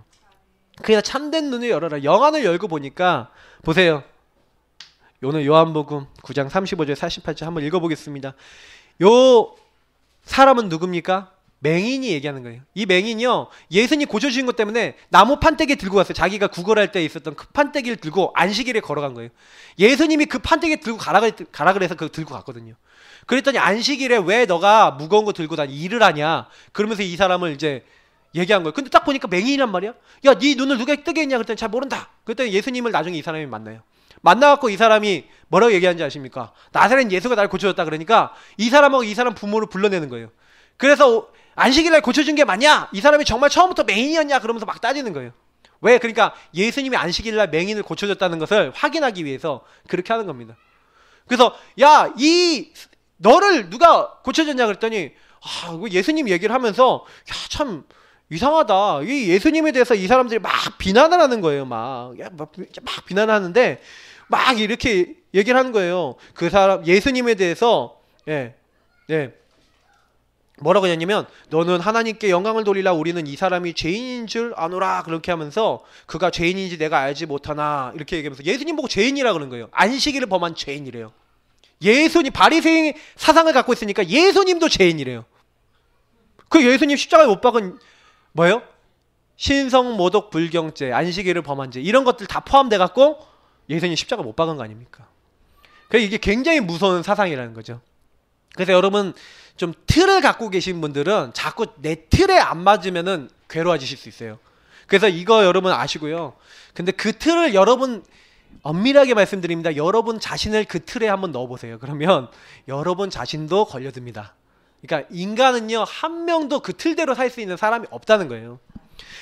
그냥 참된 눈을 열어라. 영안을 열고 보니까 보세요. 오늘 요한복음 9장 35절 48절 한번 읽어보겠습니다. 요 사람은 누굽니까? 맹인이 얘기하는 거예요. 이 맹인이요 예수님 고쳐주신 것 때문에 나무 판때기 들고 갔어요. 자기가 구걸할 때 있었던 그 판때기를 들고 안식일에 걸어간 거예요. 예수님이 그 판때기 들고 가라 그래서 그거 들고 갔거든요. 그랬더니 안식일에 왜 너가 무거운 거 들고 다니 일을 하냐 그러면서 이 사람을 이제 얘기한 거예요. 근데 딱 보니까 맹인이란 말이야. 야 네 눈을 누가 뜨게 했냐 그랬더니 잘 모른다. 그랬더니 예수님을 나중에 이 사람이 만나요. 만나갖고 이 사람이 뭐라고 얘기하는지 아십니까? 나사렛 예수가 날 고쳐줬다 그러니까 이 사람하고 이 사람 부모를 불러내는 거예요. 그래서 안식일날 고쳐준 게 맞냐? 이 사람이 정말 처음부터 맹인이었냐? 그러면서 막 따지는 거예요. 왜? 그러니까 예수님이 안식일날 맹인을 고쳐줬다는 것을 확인하기 위해서 그렇게 하는 겁니다. 그래서 야, 너를 누가 고쳐줬냐 그랬더니 예수님 얘기를 하면서 야, 참 이상하다. 이 예수님에 대해서 이 사람들이 막 비난을 하는 거예요. 막 비난하는데 막 이렇게 얘기를 하는 거예요. 그 사람 예수님에 대해서 뭐라고 했냐면 너는 하나님께 영광을 돌리라. 우리는 이 사람이 죄인인 줄 아노라. 그렇게 하면서 그가 죄인인지 내가 알지 못하나 이렇게 얘기하면서 예수님 보고 죄인이라 그러는 거예요. 안식일을 범한 죄인이래요. 예수님 바리새인 사상을 갖고 있으니까 예수님도 죄인이래요. 그 예수님 십자가에 못 박은 뭐예요? 신성 모독 불경죄, 안식일을 범한 죄 이런 것들 다 포함돼 갖고 예수님 십자가 못 박은 거 아닙니까? 그래서 이게 굉장히 무서운 사상이라는 거죠. 그래서 여러분 좀 틀을 갖고 계신 분들은 자꾸 내 틀에 안 맞으면은 괴로워지실 수 있어요. 그래서 이거 여러분 아시고요. 근데 그 틀을 여러분 엄밀하게 말씀드립니다. 여러분 자신을 그 틀에 한번 넣어보세요. 그러면 여러분 자신도 걸려듭니다. 그러니까 인간은요 한 명도 그 틀대로 살 수 있는 사람이 없다는 거예요.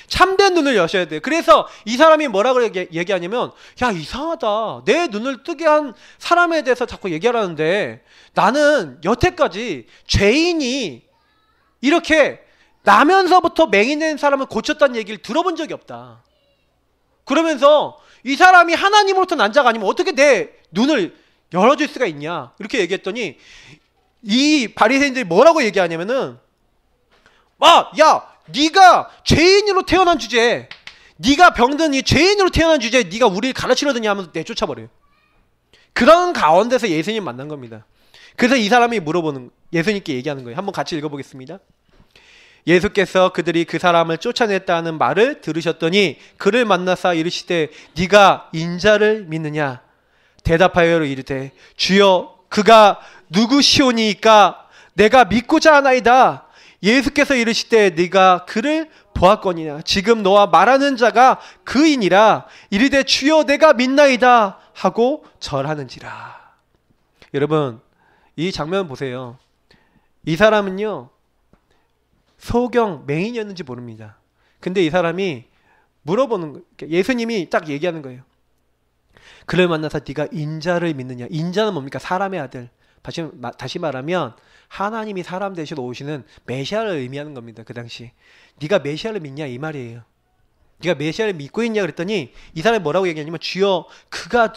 참된 눈을 여셔야 돼요. 그래서 이 사람이 뭐라고 얘기하냐면 야 이상하다. 내 눈을 뜨게 한 사람에 대해서 자꾸 얘기하라는데 나는 여태까지 죄인이 이렇게 나면서부터 맹인된 사람을 고쳤다는 얘기를 들어본 적이 없다. 그러면서 이 사람이 하나님으로부터 난 자가 아니면 어떻게 내 눈을 열어줄 수가 있냐 이렇게 얘기했더니 이 바리새인들이 뭐라고 얘기하냐면은 야 네가 죄인으로 태어난 주제에 네가 병든 이 죄인으로 태어난 주제에 네가 우리를 가르치려더니 하면서 내쫓아버려요. 그런 가운데서 예수님 만난 겁니다. 그래서 이 사람이 물어보는 예수님께 얘기하는 거예요. 한번 같이 읽어보겠습니다. 예수께서 그들이 그 사람을 쫓아냈다는 말을 들으셨더니 그를 만나사 이르시되 네가 인자를 믿느냐? 대답하여 이르되 주여 그가 누구시오니이까 내가 믿고자 하나이다. 예수께서 이르시되 네가 그를 보았거니와 지금 너와 말하는 자가 그이니라. 이르되 주여 내가 믿나이다 하고 절하는지라. 여러분 이 장면 보세요. 이 사람은요 소경 맹인이었는지 모릅니다. 근데 이 사람이 물어보는 거예요. 예수님이 딱 얘기하는 거예요. 그를 만나서 네가 인자를 믿느냐. 인자는 뭡니까? 사람의 아들. 다시 말하면 하나님이 사람 되시러 오시는 메시아를 의미하는 겁니다. 그 당시 네가 메시아를 믿냐 이 말이에요. 네가 메시아를 믿고 있냐 그랬더니 이 사람이 뭐라고 얘기하냐면 주여 그가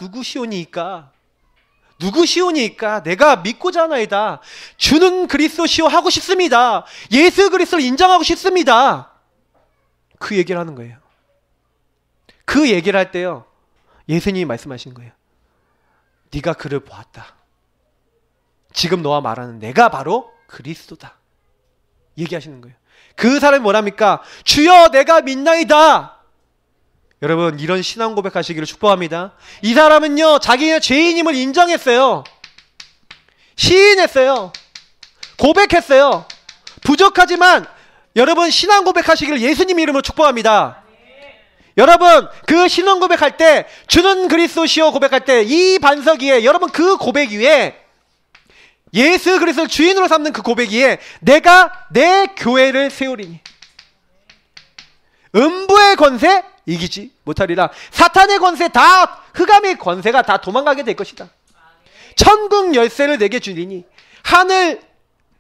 누구시오니이까 내가 믿고자 하나이다. 주는 그리스도시오 하고 싶습니다. 예수 그리스도를 인정하고 싶습니다. 그 얘기를 하는 거예요. 그 얘기를 할 때요 예수님이 말씀하시는 거예요. 네가 그를 보았다. 지금 너와 말하는 내가 바로 그리스도다. 얘기하시는 거예요. 그 사람이 뭐랍니까? 주여 내가 믿나이다. 여러분 이런 신앙 고백하시기를 축복합니다. 이 사람은요 자기의 죄인임을 인정했어요. 시인했어요. 고백했어요. 부족하지만 여러분 신앙 고백하시기를 예수님 이름으로 축복합니다. 여러분 그 신앙 고백할 때 주는 그리스도시요 고백할 때 이 반석 위에 여러분 그 고백 위에 예수 그리스도를 주인으로 삼는 그 고백 위에 내가 내 교회를 세우리니 음부의 권세 이기지 못하리라. 사탄의 권세 다 흑암의 권세가 다 도망가게 될 것이다. 천국 열쇠를 내게 주리니 하늘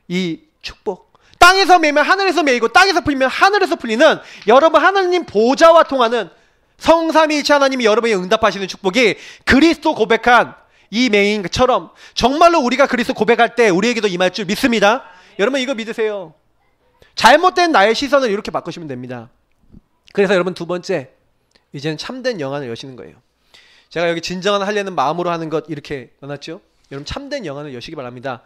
이 축복 땅에서 매면 하늘에서 매이고 땅에서 풀리면 하늘에서 풀리는 여러분 하나님 보좌와 통하는 성삼위일체 하나님이 여러분이 응답하시는 축복이 그리스도 고백한 이 맹인처럼 정말로 우리가 그리스도 고백할 때 우리에게도 임할 줄 믿습니다. 여러분 이거 믿으세요. 잘못된 나의 시선을 이렇게 바꾸시면 됩니다. 그래서 여러분 두 번째 이제는 참된 영안을 여시는 거예요. 제가 여기 진정한 할례는 마음으로 하는 것 이렇게 넣어놨죠. 여러분 참된 영안을 여시기 바랍니다.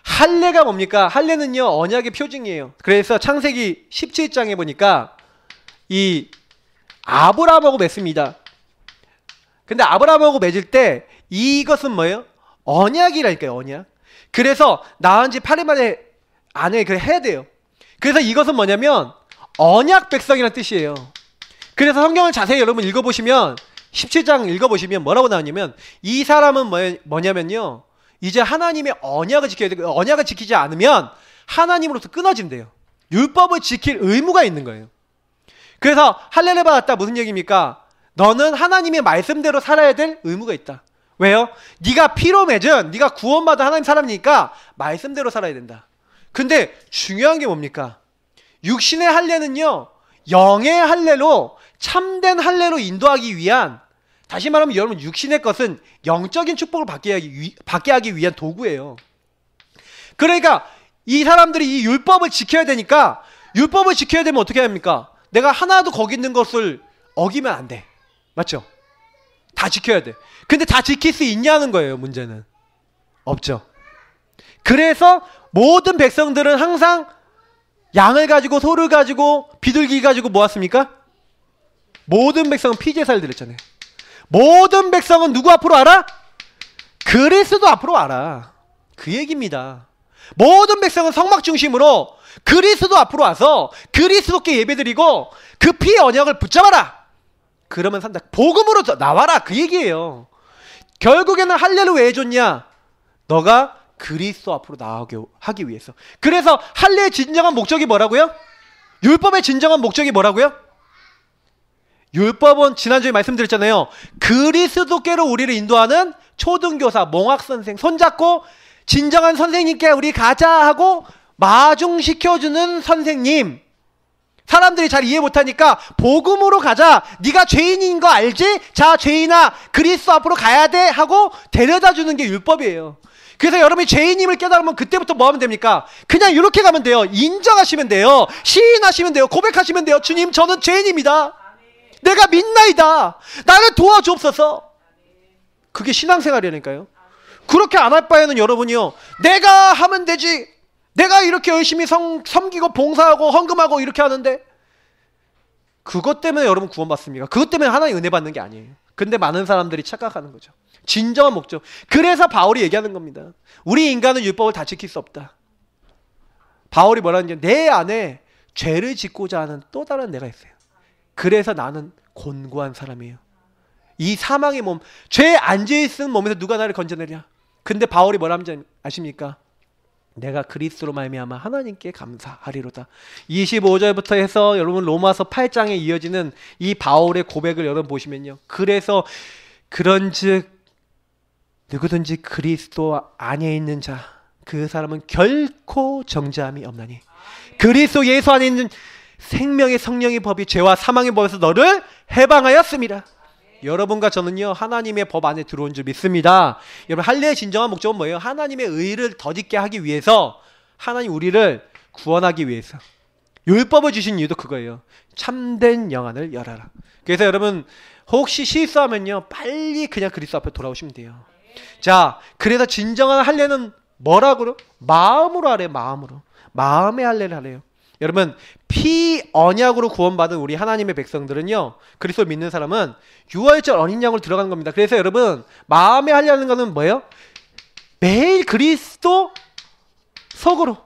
할례가 뭡니까? 할례는요 언약의 표징이에요. 그래서 창세기 17장에 보니까 이 아브라함하고 맺습니다. 근데 아브라함하고 맺을 때 이것은 뭐예요? 언약이라니까요. 언약. 그래서 나은 지 8일 만에 안에 해야 돼요. 그래서 이것은 뭐냐면 언약 백성이라는 뜻이에요. 그래서 성경을 자세히 여러분 읽어보시면 17장 읽어보시면 뭐라고 나오냐면 이 사람은 뭐냐면요. 이제 하나님의 언약을 지켜야 되고 언약을 지키지 않으면 하나님으로부터 끊어진대요. 율법을 지킬 의무가 있는 거예요. 그래서 할례를 받았다 무슨 얘기입니까? 너는 하나님의 말씀대로 살아야 될 의무가 있다. 왜요? 네가 피로 맺은 네가 구원받은 하나님 사람이니까 말씀대로 살아야 된다. 근데 중요한 게 뭡니까? 육신의 할례는요. 영의 할례로 참된 할례로 인도하기 위한 다시 말하면 여러분 육신의 것은 영적인 축복을 받게 하기 위한 도구예요. 그러니까 이 사람들이 이 율법을 지켜야 되니까 율법을 지켜야 되면 어떻게 해야 합니까? 내가 하나도 거기 있는 것을 어기면 안 돼. 맞죠? 다 지켜야 돼. 근데 다 지킬 수 있냐는 거예요. 문제는. 없죠. 그래서 모든 백성들은 항상 양을 가지고 소를 가지고 비둘기 가지고 모았습니까? 모든 백성은 피제사를 드렸잖아요. 모든 백성은 누구 앞으로 와라? 그리스도 앞으로 와라. 그 얘기입니다. 모든 백성은 성막 중심으로 그리스도 앞으로 와서 그리스도께 예배드리고 그 피의 언약을 붙잡아라. 그러면 산다. 복음으로 나와라. 그 얘기예요. 결국에는 할례를 왜 해줬냐? 너가 그리스도 앞으로 나오게 하기 위해서. 그래서 할례의 진정한 목적이 뭐라고요? 율법의 진정한 목적이 뭐라고요? 율법은 지난주에 말씀드렸잖아요. 그리스도께로 우리를 인도하는 초등교사, 몽학선생, 손잡고 진정한 선생님께 우리 가자 하고 마중시켜주는 선생님. 사람들이 잘 이해 못하니까 복음으로 가자. 네가 죄인인 거 알지? 자, 죄인아 그리스도 앞으로 가야 돼 하고 데려다주는 게 율법이에요. 그래서 여러분이 죄인임을 깨달으면 그때부터 뭐 하면 됩니까? 그냥 이렇게 가면 돼요. 인정하시면 돼요. 시인하시면 돼요. 고백하시면 돼요. 주님 저는 죄인입니다. 내가 믿나이다. 나를 도와주옵소서. 그게 신앙생활이라니까요. 그렇게 안 할 바에는 여러분이요. 내가 하면 되지. 내가 이렇게 열심히 섬기고 봉사하고 헌금하고 이렇게 하는데 그것 때문에 여러분 구원받습니까? 그것 때문에 하나님 은혜 받는 게 아니에요. 근데 많은 사람들이 착각하는 거죠. 진정한 목적. 그래서 바울이 얘기하는 겁니다. 우리 인간은 율법을 다 지킬 수 없다. 바울이 뭐라는지 내 안에 죄를 짓고자 하는 또 다른 내가 있어요. 그래서 나는 곤고한 사람이에요. 이 사망의 몸, 죄에 앉아있는 몸에서 누가 나를 건져내랴. 근데 바울이 뭐라는지 아십니까? 내가 그리스도로 말미암아 하나님께 감사하리로다. 25절부터 해서 여러분 로마서 8장에 이어지는 이 바울의 고백을 여러분 보시면요. 그래서 그런즉 누구든지 그리스도 안에 있는 자 그 사람은 결코 정죄함이 없나니 그리스도 예수 안에 있는 생명의 성령의 법이 죄와 사망의 법에서 너를 해방하였습니다. 여러분과 저는요 하나님의 법 안에 들어온 줄 믿습니다. 여러분 할례의 진정한 목적은 뭐예요? 하나님의 의를 덧입게 하기 위해서, 하나님 우리를 구원하기 위해서. 율법을 주신 이유도 그거예요. 참된 영안을 열어라. 그래서 여러분 혹시 실수하면요 빨리 그냥 그리스도 앞에 돌아오시면 돼요. 자, 그래서 진정한 할례는 뭐라고요? 마음으로 하래요. 마음으로. 마음의 할례를 하래요. 여러분 피 언약으로 구원받은 우리 하나님의 백성들은요, 그리스도를 믿는 사람은 유월절 어린 양으로 들어가는 겁니다. 그래서 여러분 마음에 하려는 거는 뭐예요? 매일 그리스도 속으로,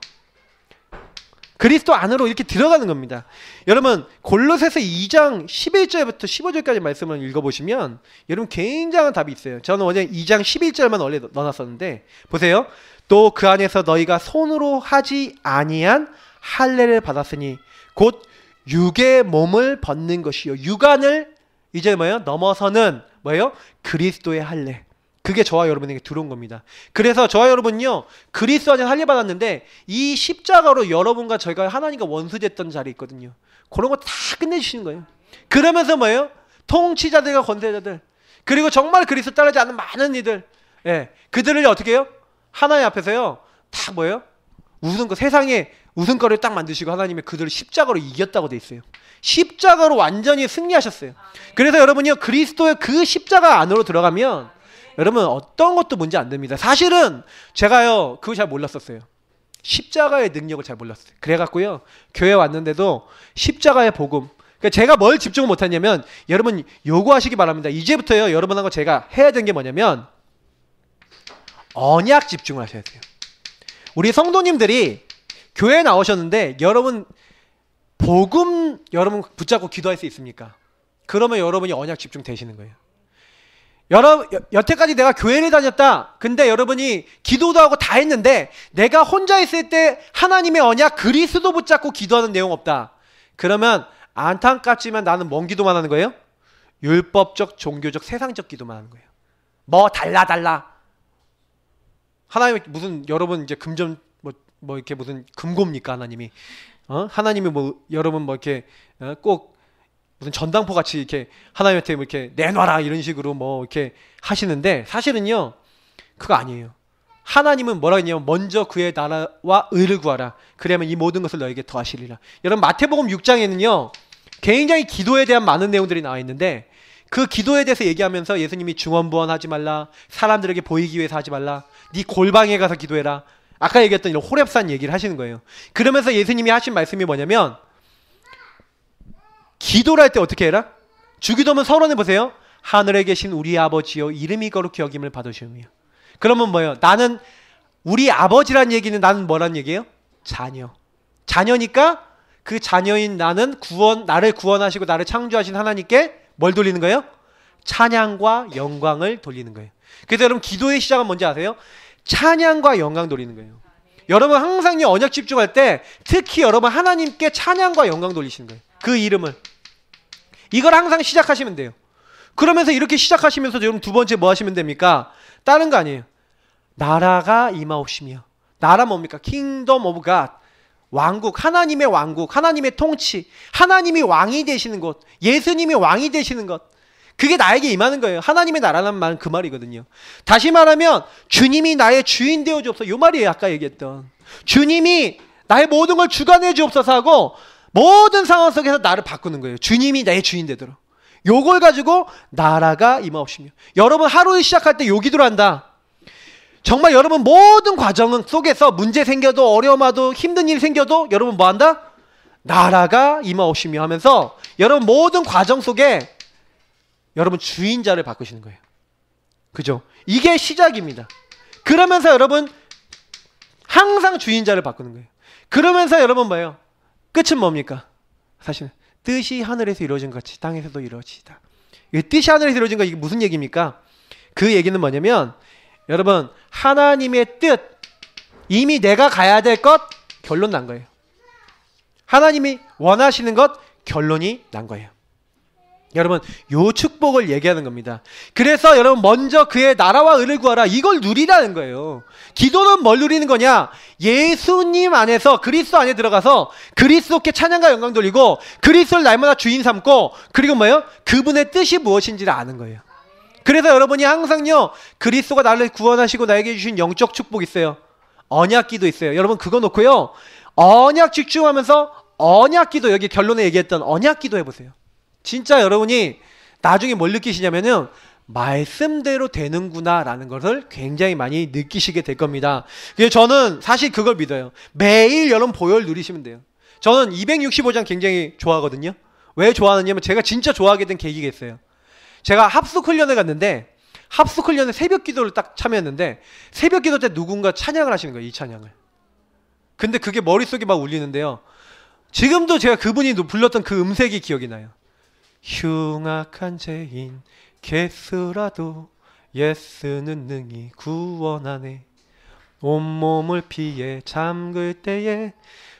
그리스도 안으로 이렇게 들어가는 겁니다. 여러분 골로새서 2장 11절부터 15절까지 말씀을 읽어보시면 여러분 굉장한 답이 있어요. 저는 어제 2장 11절만 원래 넣어놨었는데 보세요. 또 그 안에서 너희가 손으로 하지 아니한 할례를 받았으니 곧 육의 몸을 벗는 것이요. 육안을 이제 뭐예요? 넘어서는 뭐예요? 그리스도의 할례. 그게 저와 여러분에게 들어온 겁니다. 그래서 저와 여러분요 그리스도 안에 할례 받았는데 이 십자가로 여러분과 저희가 하나님과 원수됐던 자리 있거든요. 그런 거 다 끝내주시는 거예요. 그러면서 뭐예요? 통치자들과 권세자들 그리고 정말 그리스도 따르지 않는 많은 이들, 예, 그들을 어떻게 해요? 하나님 앞에서요 다 뭐예요? 세상에 웃음거리를 딱 만드시고 하나님의 그들을 십자가로 이겼다고 돼 있어요. 십자가로 완전히 승리하셨어요. 그래서 여러분이요 그리스도의 그 십자가 안으로 들어가면 여러분 어떤 것도 문제 안 됩니다. 사실은 제가요 그거 잘 몰랐었어요. 십자가의 능력을 잘 몰랐어요. 그래갖고요 교회 왔는데도 십자가의 복음, 그러니까 제가 뭘 집중을 못했냐면, 여러분 요구하시기 바랍니다. 이제부터요 여러분하고 제가 해야 되는 게 뭐냐면 언약 집중을 하셔야 돼요. 우리 성도님들이 교회에 나오셨는데 여러분 복음 여러분 붙잡고 기도할 수 있습니까? 그러면 여러분이 언약 집중 되시는 거예요. 여태까지 내가 교회를 다녔다. 근데 여러분이 기도도 하고 다 했는데 내가 혼자 있을 때 하나님의 언약 그리스도 붙잡고 기도하는 내용 없다. 그러면 안타깝지만 나는 뭔 기도만 하는 거예요? 율법적, 종교적, 세상적 기도만 하는 거예요. 뭐 달라. 하나님 무슨 여러분 이제 금전 뭐 이렇게 무슨 금고입니까 하나님이? 하나님이 뭐 여러분 뭐 이렇게 꼭 무슨 전당포 같이 이렇게 하나님한테 뭐 이렇게 내놔라 이런 식으로 뭐 이렇게 하시는데 사실은요 그거 아니에요. 하나님은 뭐라 했냐면 먼저 그의 나라와 의를 구하라. 그러면 이 모든 것을 너에게 더하시리라. 여러분 마태복음 6장에는요 굉장히 기도에 대한 많은 내용들이 나와 있는데 그 기도에 대해서 얘기하면서 예수님이 중언부언하지 말라. 사람들에게 보이기 위해서 하지 말라. 네 골방에 가서 기도해라. 아까 얘기했던 이런 호렙산 얘기를 하시는 거예요. 그러면서 예수님이 하신 말씀이 뭐냐면 기도를 할 때 어떻게 해라? 주기도문 서론해 보세요. 하늘에 계신 우리 아버지여 이름이 거룩히 여김을 받으시오며. 그러면 뭐예요? 나는 우리 아버지란 얘기는 나는 뭐란 얘기예요? 자녀. 자녀니까 그 자녀인 나는 나를 구원하시고 나를 창조하신 하나님께 뭘 돌리는 거예요? 찬양과 영광을 돌리는 거예요. 그래서 여러분 기도의 시작은 뭔지 아세요? 찬양과 영광 돌리는 거예요. 여러분 항상 언약 집중할 때 특히 여러분 하나님께 찬양과 영광 돌리시는 거예요. 그 이름을. 이걸 항상 시작하시면 돼요. 그러면서 이렇게 시작하시면서 여러분 두 번째 뭐 하시면 됩니까? 다른 거 아니에요. 나라가 임하옵시며. 나라 뭡니까? Kingdom of God. 왕국, 하나님의 왕국, 하나님의 통치, 하나님이 왕이 되시는 곳, 예수님이 왕이 되시는 것. 그게 나에게 임하는 거예요. 하나님의 나라라는 말은 그 말이거든요. 다시 말하면 주님이 나의 주인 되어 주옵소서. 요 말이에요. 아까 얘기했던. 주님이 나의 모든 걸 주관해 주옵소서 하고 모든 상황 속에서 나를 바꾸는 거예요. 주님이 나의 주인 되도록. 요걸 가지고 나라가 임하옵시며. 여러분 하루를 시작할 때 요 기도를 한다. 정말 여러분 모든 과정 속에서 문제 생겨도 어려움하도 힘든 일 생겨도 여러분 뭐 한다? 나라가 임하옵시며 하면서 여러분 모든 과정 속에 여러분 주인자를 바꾸시는 거예요. 그죠? 이게 시작입니다. 그러면서 여러분 항상 주인자를 바꾸는 거예요. 그러면서 여러분 뭐예요? 끝은 뭡니까? 사실은 뜻이 하늘에서 이루어진 것 같이 땅에서도 이루어지다. 뜻이 하늘에서 이루어진 거 이게 무슨 얘기입니까? 그 얘기는 뭐냐면 여러분 하나님의 뜻 이미 내가 가야 될 것 결론 난 거예요. 하나님이 원하시는 것 결론이 난 거예요. 여러분 요 축복을 얘기하는 겁니다. 그래서 여러분 먼저 그의 나라와 의를 구하라. 이걸 누리라는 거예요. 기도는 뭘 누리는 거냐? 예수님 안에서 그리스도 안에 들어가서 그리스도께 찬양과 영광 돌리고 그리스도를 날마다 주인 삼고 그리고 뭐예요? 그분의 뜻이 무엇인지를 아는 거예요. 그래서 여러분이 항상요 그리스도가 나를 구원하시고 나에게 주신 영적 축복 있어요. 언약기도 있어요. 여러분 그거 놓고요 언약 집중하면서 언약기도 여기 결론에 얘기했던 언약기도 해보세요. 진짜 여러분이 나중에 뭘 느끼시냐면은 말씀대로 되는구나 라는 것을 굉장히 많이 느끼시게 될 겁니다. 그래서 저는 사실 그걸 믿어요. 매일 여러분 보혈 누리시면 돼요. 저는 265장 굉장히 좋아하거든요. 왜 좋아하느냐면 제가 진짜 좋아하게 된 계기가 있어요. 제가 합숙훈련에 갔는데 합숙훈련에 새벽 기도를 딱 참여했는데 새벽 기도 때 누군가 찬양을 하시는 거예요. 이 찬양을. 근데 그게 머릿속에 막 울리는데요. 지금도 제가 그분이 불렀던 그 음색이 기억이 나요. 흉악한 죄인 개수라도 예수는 능히 구원하네. 온몸을 피해 잠글 때에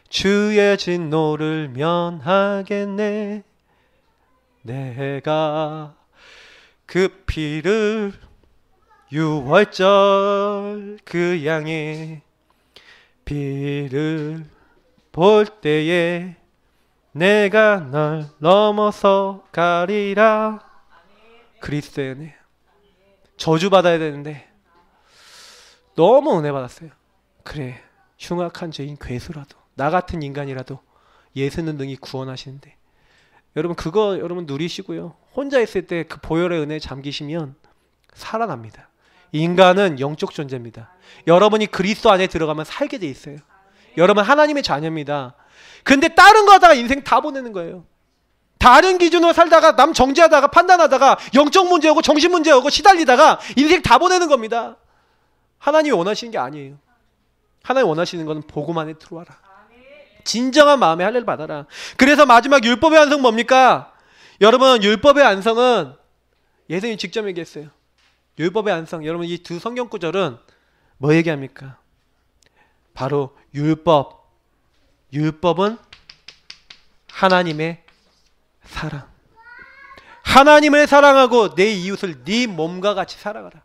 주의 진노를 면하겠네. 내가 그 피를 유월절 그 양의 피를 볼 때에 내가 널 넘어서 가리라. 그리스도의 은혜. 저주받아야 되는데 너무 은혜 받았어요. 그래 흉악한 죄인 괴수라도 나 같은 인간이라도 예수는 능히 구원하시는데 여러분 그거 여러분 누리시고요. 혼자 있을 때 그 보혈의 은혜에 잠기시면 살아납니다. 인간은 영적 존재입니다. 여러분이 그리스도 안에 들어가면 살게 돼 있어요. 여러분 하나님의 자녀입니다. 근데 다른 거 하다가 인생 다 보내는 거예요. 다른 기준으로 살다가 남 정죄하다가 판단하다가 영적 문제 오고 정신 문제 오고 시달리다가 인생 다 보내는 겁니다. 하나님이 원하시는 게 아니에요. 하나님 원하시는 건 복음 안에 들어와라. 진정한 마음의 할례를 받아라. 그래서 마지막 율법의 완성 뭡니까? 여러분 율법의 완성은 예수님이 직접 얘기했어요. 율법의 안성. 여러분 이 두 성경 구절은 뭐 얘기합니까? 바로 율법은 하나님의 사랑. 하나님을 사랑하고 내 이웃을 네 몸과 같이 사랑하라.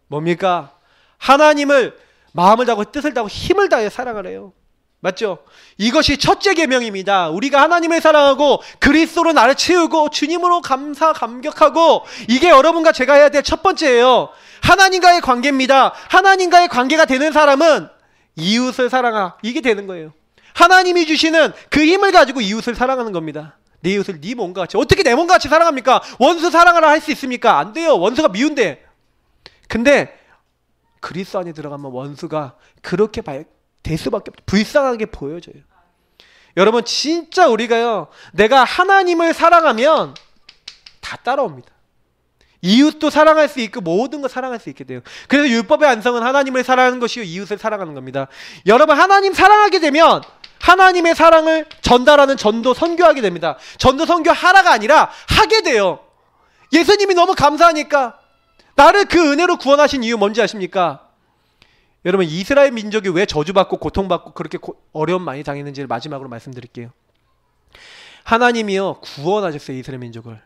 뭡니까? 하나님을 마음을 다하고 뜻을 다하고 힘을 다해 사랑하래요. 맞죠? 이것이 첫째 계명입니다. 우리가 하나님을 사랑하고 그리스도로 나를 채우고 주님으로 감격하고, 이게 여러분과 제가 해야 될 첫 번째예요. 하나님과의 관계입니다. 하나님과의 관계가 되는 사람은 이웃을 사랑하, 이게 되는 거예요. 하나님이 주시는 그 힘을 가지고 이웃을 사랑하는 겁니다. 내 이웃을 네 몸과 같이. 어떻게 내 몸과 같이 사랑합니까? 원수 사랑하라 할 수 있습니까? 안 돼요. 원수가 미운데. 근데 그리스도 안에 들어가면 원수가 그렇게 될 수밖에 없어요. 불쌍하게 보여져요. 여러분 진짜 우리가요, 내가 하나님을 사랑하면 다 따라옵니다. 이웃도 사랑할 수 있고 모든 걸 사랑할 수 있게 돼요. 그래서 율법의 안성은 하나님을 사랑하는 것이요 이웃을 사랑하는 겁니다. 여러분 하나님 사랑하게 되면 하나님의 사랑을 전달하는 전도 선교하게 됩니다. 전도 선교하라가 아니라 하게 돼요. 예수님이 너무 감사하니까. 나를 그 은혜로 구원하신 이유 뭔지 아십니까? 여러분 이스라엘 민족이 왜 저주받고 고통받고 그렇게 어려움 많이 당했는지를 마지막으로 말씀드릴게요. 하나님이요 구원하셨어요. 이스라엘 민족을.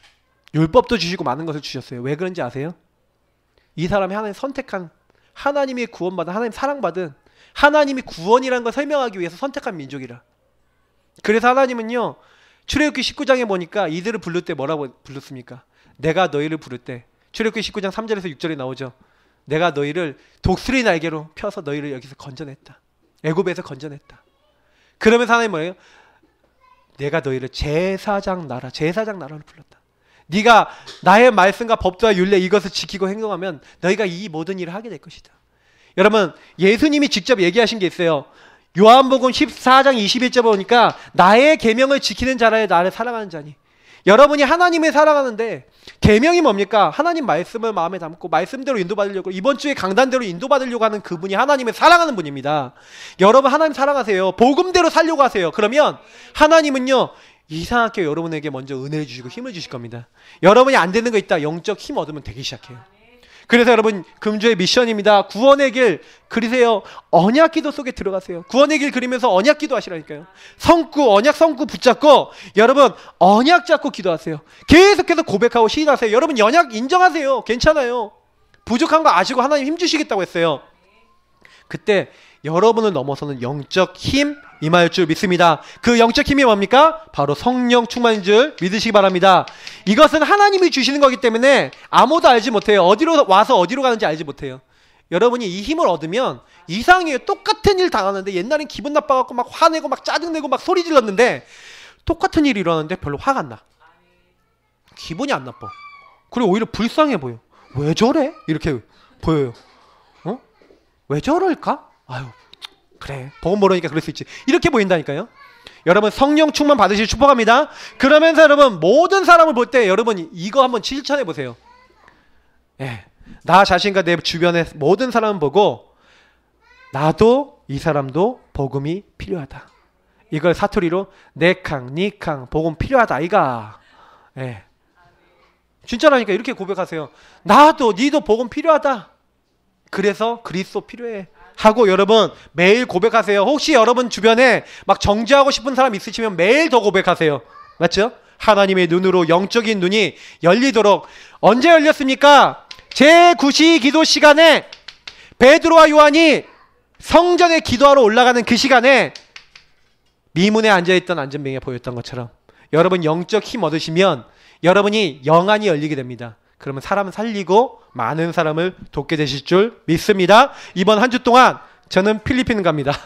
율법도 주시고 많은 것을 주셨어요. 왜 그런지 아세요? 이 사람이 하나님 선택한, 하나님이 구원받은, 하나님 사랑받은, 하나님이 구원이라는 걸 설명하기 위해서 선택한 민족이라. 그래서 하나님은요 출애굽기 19장에 보니까 이들을 부를 때 뭐라고 불렀습니까? 내가 너희를 부를 때, 출애굽기 19장 3절에서 6절에 나오죠. 내가 너희를 독수리 날개로 펴서 너희를 여기서 건져냈다. 애굽에서 건져냈다. 그러면서 하나님 뭐예요? 내가 너희를 제사장 나라로 불렀다. 네가 나의 말씀과 법도와 율례 이것을 지키고 행동하면 너희가 이 모든 일을 하게 될 것이다. 여러분 예수님이 직접 얘기하신 게 있어요. 요한복음 14장 21절 보니까 나의 계명을 지키는 자라야 나를 사랑하는 자니. 여러분이 하나님을 사랑하는데 계명이 뭡니까? 하나님 말씀을 마음에 담고 말씀대로 인도받으려고, 이번 주에 강단대로 인도받으려고 하는 그분이 하나님을 사랑하는 분입니다. 여러분 하나님 사랑하세요. 복음대로 살려고 하세요. 그러면 하나님은요 이상하게 여러분에게 먼저 은혜를 주시고 힘을 주실 겁니다. 여러분이 안 되는 거 있다, 영적 힘 얻으면 되기 시작해요. 그래서 여러분 금주의 미션입니다. 구원의 길 그리세요. 언약 기도 속에 들어가세요. 구원의 길 그리면서 언약 기도 하시라니까요. 언약 성구 붙잡고 여러분 언약 잡고 기도하세요. 계속해서 고백하고 시인하세요. 여러분 언약 인정하세요. 괜찮아요. 부족한 거 아시고 하나님 힘 주시겠다고 했어요. 그때 여러분을 넘어서는 영적 힘 임할 줄 믿습니다. 그 영적 힘이 뭡니까? 바로 성령 충만인 줄 믿으시기 바랍니다. 이것은 하나님이 주시는 거기 때문에 아무도 알지 못해요. 어디로 와서 어디로 가는지 알지 못해요. 여러분이 이 힘을 얻으면 이상해요. 똑같은 일 당하는데 옛날엔 기분 나빠갖고 막 화내고 막 짜증내고 막 소리 질렀는데 똑같은 일이 일어나는데 별로 화가 안 나. 기분이 안 나빠. 그리고 오히려 불쌍해 보여. 왜 저래? 이렇게 보여요. 왜 저럴까? 아유 그래 복음 모르니까 그럴 수 있지. 이렇게 보인다니까요. 여러분 성령 충만 받으실 축복합니다. 그러면서 여러분 모든 사람을 볼 때 여러분 이거 한번 실천해 보세요. 예, 나 자신과 내 주변의 모든 사람을 보고 나도 이 사람도 복음이 필요하다. 이걸 사투리로 내캉 니캉 복음 필요하다 이가. 예, 진짜라니까. 이렇게 고백하세요. 나도 니도 복음 필요하다. 그래서 그리스도 필요해 하고 여러분 매일 고백하세요. 혹시 여러분 주변에 막 정죄하고 싶은 사람 있으시면 매일 더 고백하세요. 맞죠? 하나님의 눈으로 영적인 눈이 열리도록. 언제 열렸습니까? 제9시 기도 시간에 베드로와 요한이 성전에 기도하러 올라가는 그 시간에 미문에 앉아있던 안전뱅이가 보였던 것처럼 여러분 영적 힘 얻으시면 여러분이 영안이 열리게 됩니다. 그러면 사람 살리고 많은 사람을 돕게 되실 줄 믿습니다. 이번 한 주 동안 저는 필리핀 갑니다.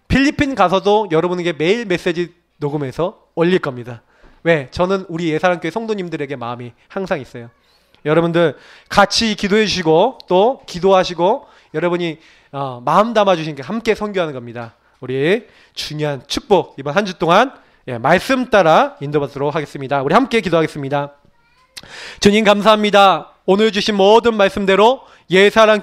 필리핀 가서도 여러분에게 매일 메시지 녹음해서 올릴 겁니다. 왜? 저는 우리 예사랑교회 성도님들에게 마음이 항상 있어요. 여러분들 같이 기도해 주시고 또 기도하시고 여러분이 마음 담아주신 게 함께 선교하는 겁니다. 우리 중요한 축복 이번 한 주 동안 말씀 따라 인도받도록 하겠습니다. 우리 함께 기도하겠습니다. 주님 감사합니다. 오늘 주신 모든 말씀대로 예사랑